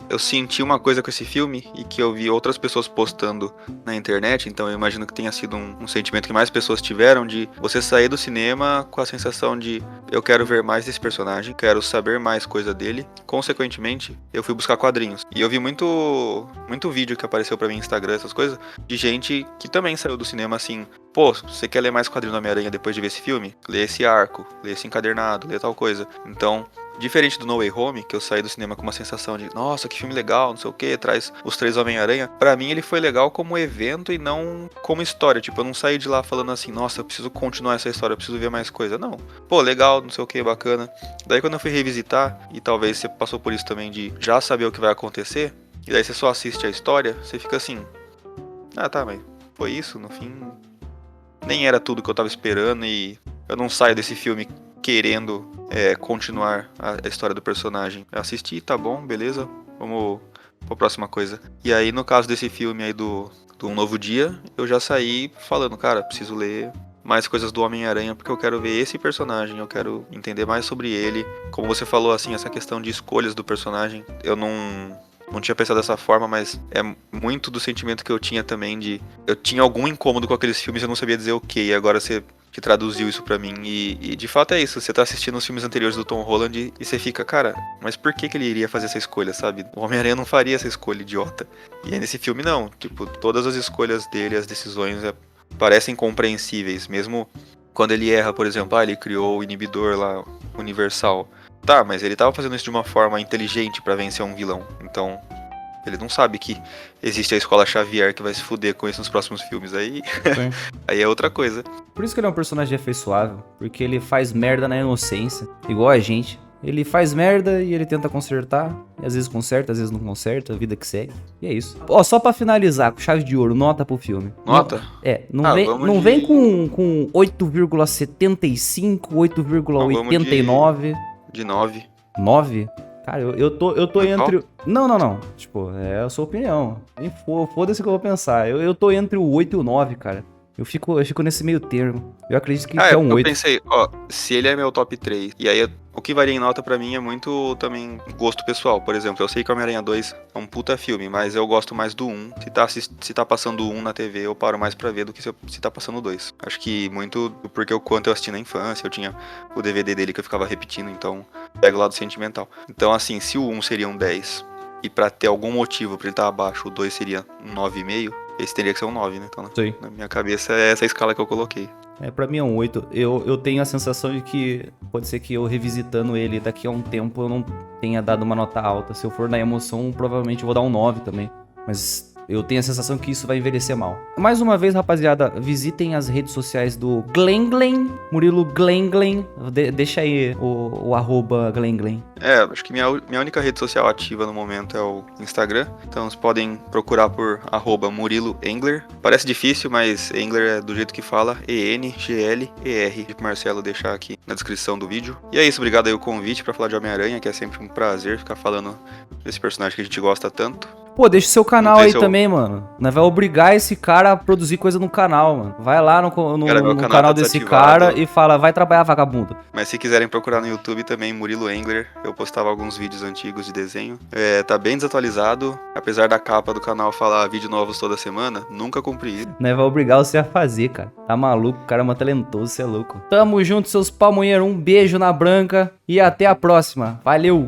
Eu senti uma coisa com esse filme e que eu vi outras pessoas postando na internet, então eu imagino que tenha sido um sentimento que mais pessoas tiveram, de você sair do cinema com a sensação de eu quero ver mais desse personagem, quero saber mais coisa dele. Consequentemente, eu fui buscar quadrinhos. E eu vi muito vídeo que apareceu pra mim no Instagram, essas coisas, de gente que também saiu do cinema assim, pô, você quer ler mais quadrinhos do Homem-Aranha depois de ver esse filme? Lê esse arco, lê esse encadernado, lê tal coisa. Então, diferente do No Way Home, que eu saí do cinema com uma sensação de nossa, que filme legal, não sei o que, traz os 3 Homem-Aranha. Pra mim ele foi legal como evento e não como história. Tipo, eu não saí de lá falando assim, nossa, eu preciso continuar essa história, eu preciso ver mais coisa. Não, pô, legal, não sei o que, bacana. Daí quando eu fui revisitar, e talvez você passou por isso também, de já saber o que vai acontecer, e daí você só assiste a história, você fica assim, ah tá, mas foi isso, no fim nem era tudo que eu tava esperando e eu não saio desse filme querendo continuar a história do personagem. Eu assisti, tá bom, beleza, vamos pra próxima coisa. E aí, no caso desse filme aí do Um Novo Dia, eu já saí falando, cara, preciso ler mais coisas do Homem-Aranha, porque eu quero ver esse personagem, eu quero entender mais sobre ele. Como você falou, assim, essa questão de escolhas do personagem, eu não tinha pensado dessa forma, mas é muito do sentimento que eu tinha também de... Eu tinha algum incômodo com aqueles filmes e eu não sabia dizer o que, e agora você que traduziu isso pra mim, e de fato é isso, você tá assistindo os filmes anteriores do Tom Holland e você fica, cara, mas por que ele iria fazer essa escolha, sabe? O Homem-Aranha não faria essa escolha idiota. E aí nesse filme não, tipo, todas as escolhas dele, as decisões parecem compreensíveis, mesmo quando ele erra, por exemplo, ele criou o inibidor lá, universal. Tá, mas ele tava fazendo isso de uma forma inteligente pra vencer um vilão, então... Ele não sabe que existe a escola Xavier que vai se fuder com isso nos próximos filmes. Aí, aí é outra coisa. Por isso que ele é um personagem afeiçoável. Porque ele faz merda na inocência. Igual a gente. Ele faz merda e ele tenta consertar. E às vezes conserta, às vezes não conserta. A vida que segue. E é isso. Ó, só pra finalizar, com chave de ouro, nota pro filme. Nota? Não vem com 8,75, 8,89. De 9. 9? Cara, eu tô entre... Não. Tipo, é a sua opinião. Foda-se o que eu vou pensar. Eu tô entre o 8 e o 9, cara. Eu fico nesse meio termo. Eu acredito que é um 8. Eu pensei, se ele é meu top 3, e aí o que varia em nota pra mim é muito também gosto pessoal. Por exemplo, eu sei que o Homem-Aranha 2 é um puta filme, mas eu gosto mais do 1. Se tá passando o 1 na TV, eu paro mais pra ver do que se tá passando o 2. Acho que muito porque o quanto eu assisti na infância, eu tinha o DVD dele que eu ficava repetindo, então pego o lado sentimental. Então assim, se o 1 seria um 10, e pra ter algum motivo pra ele estar abaixo, o 2 seria um 9,5, esse teria que ser um 9, né? Então, sim. Na minha cabeça é essa a escala que eu coloquei. Pra mim é um 8. Eu tenho a sensação de que pode ser que eu revisitando ele daqui a um tempo eu não tenha dado uma nota alta. Se eu for na emoção, provavelmente eu vou dar um 9 também. Mas eu tenho a sensação que isso vai envelhecer mal. Mais uma vez, rapaziada, visitem as redes sociais do Glen, Murilo Glen. Deixa aí o arroba Glen. Acho que minha única rede social ativa no momento é o Instagram. Então vocês podem procurar por arroba Murilo Engler. Parece difícil, mas Engler é do jeito que fala, ENGLER. De Marcelo deixar aqui na descrição do vídeo. E é isso, obrigado aí o convite pra falar de Homem-Aranha, que é sempre um prazer ficar falando desse personagem que a gente gosta tanto. Pô, deixa o seu canal Não sei aí se eu- também, mano. Nós vai obrigar esse cara a produzir coisa no canal, mano. Vai lá no Cara, meu no canal canal tá desse desativado. cara e fala, vai trabalhar, vagabundo. Mas se quiserem procurar no YouTube também, Murilo Engler, eu postava alguns vídeos antigos de desenho. Tá bem desatualizado, apesar da capa do canal falar vídeo novos toda semana, nunca cumpri isso. Nós vai obrigar você a fazer, cara. Tá maluco, o cara é mó talentoso, você é louco. Tamo junto, seus palmoeiros. Um beijo na branca e até a próxima. Valeu!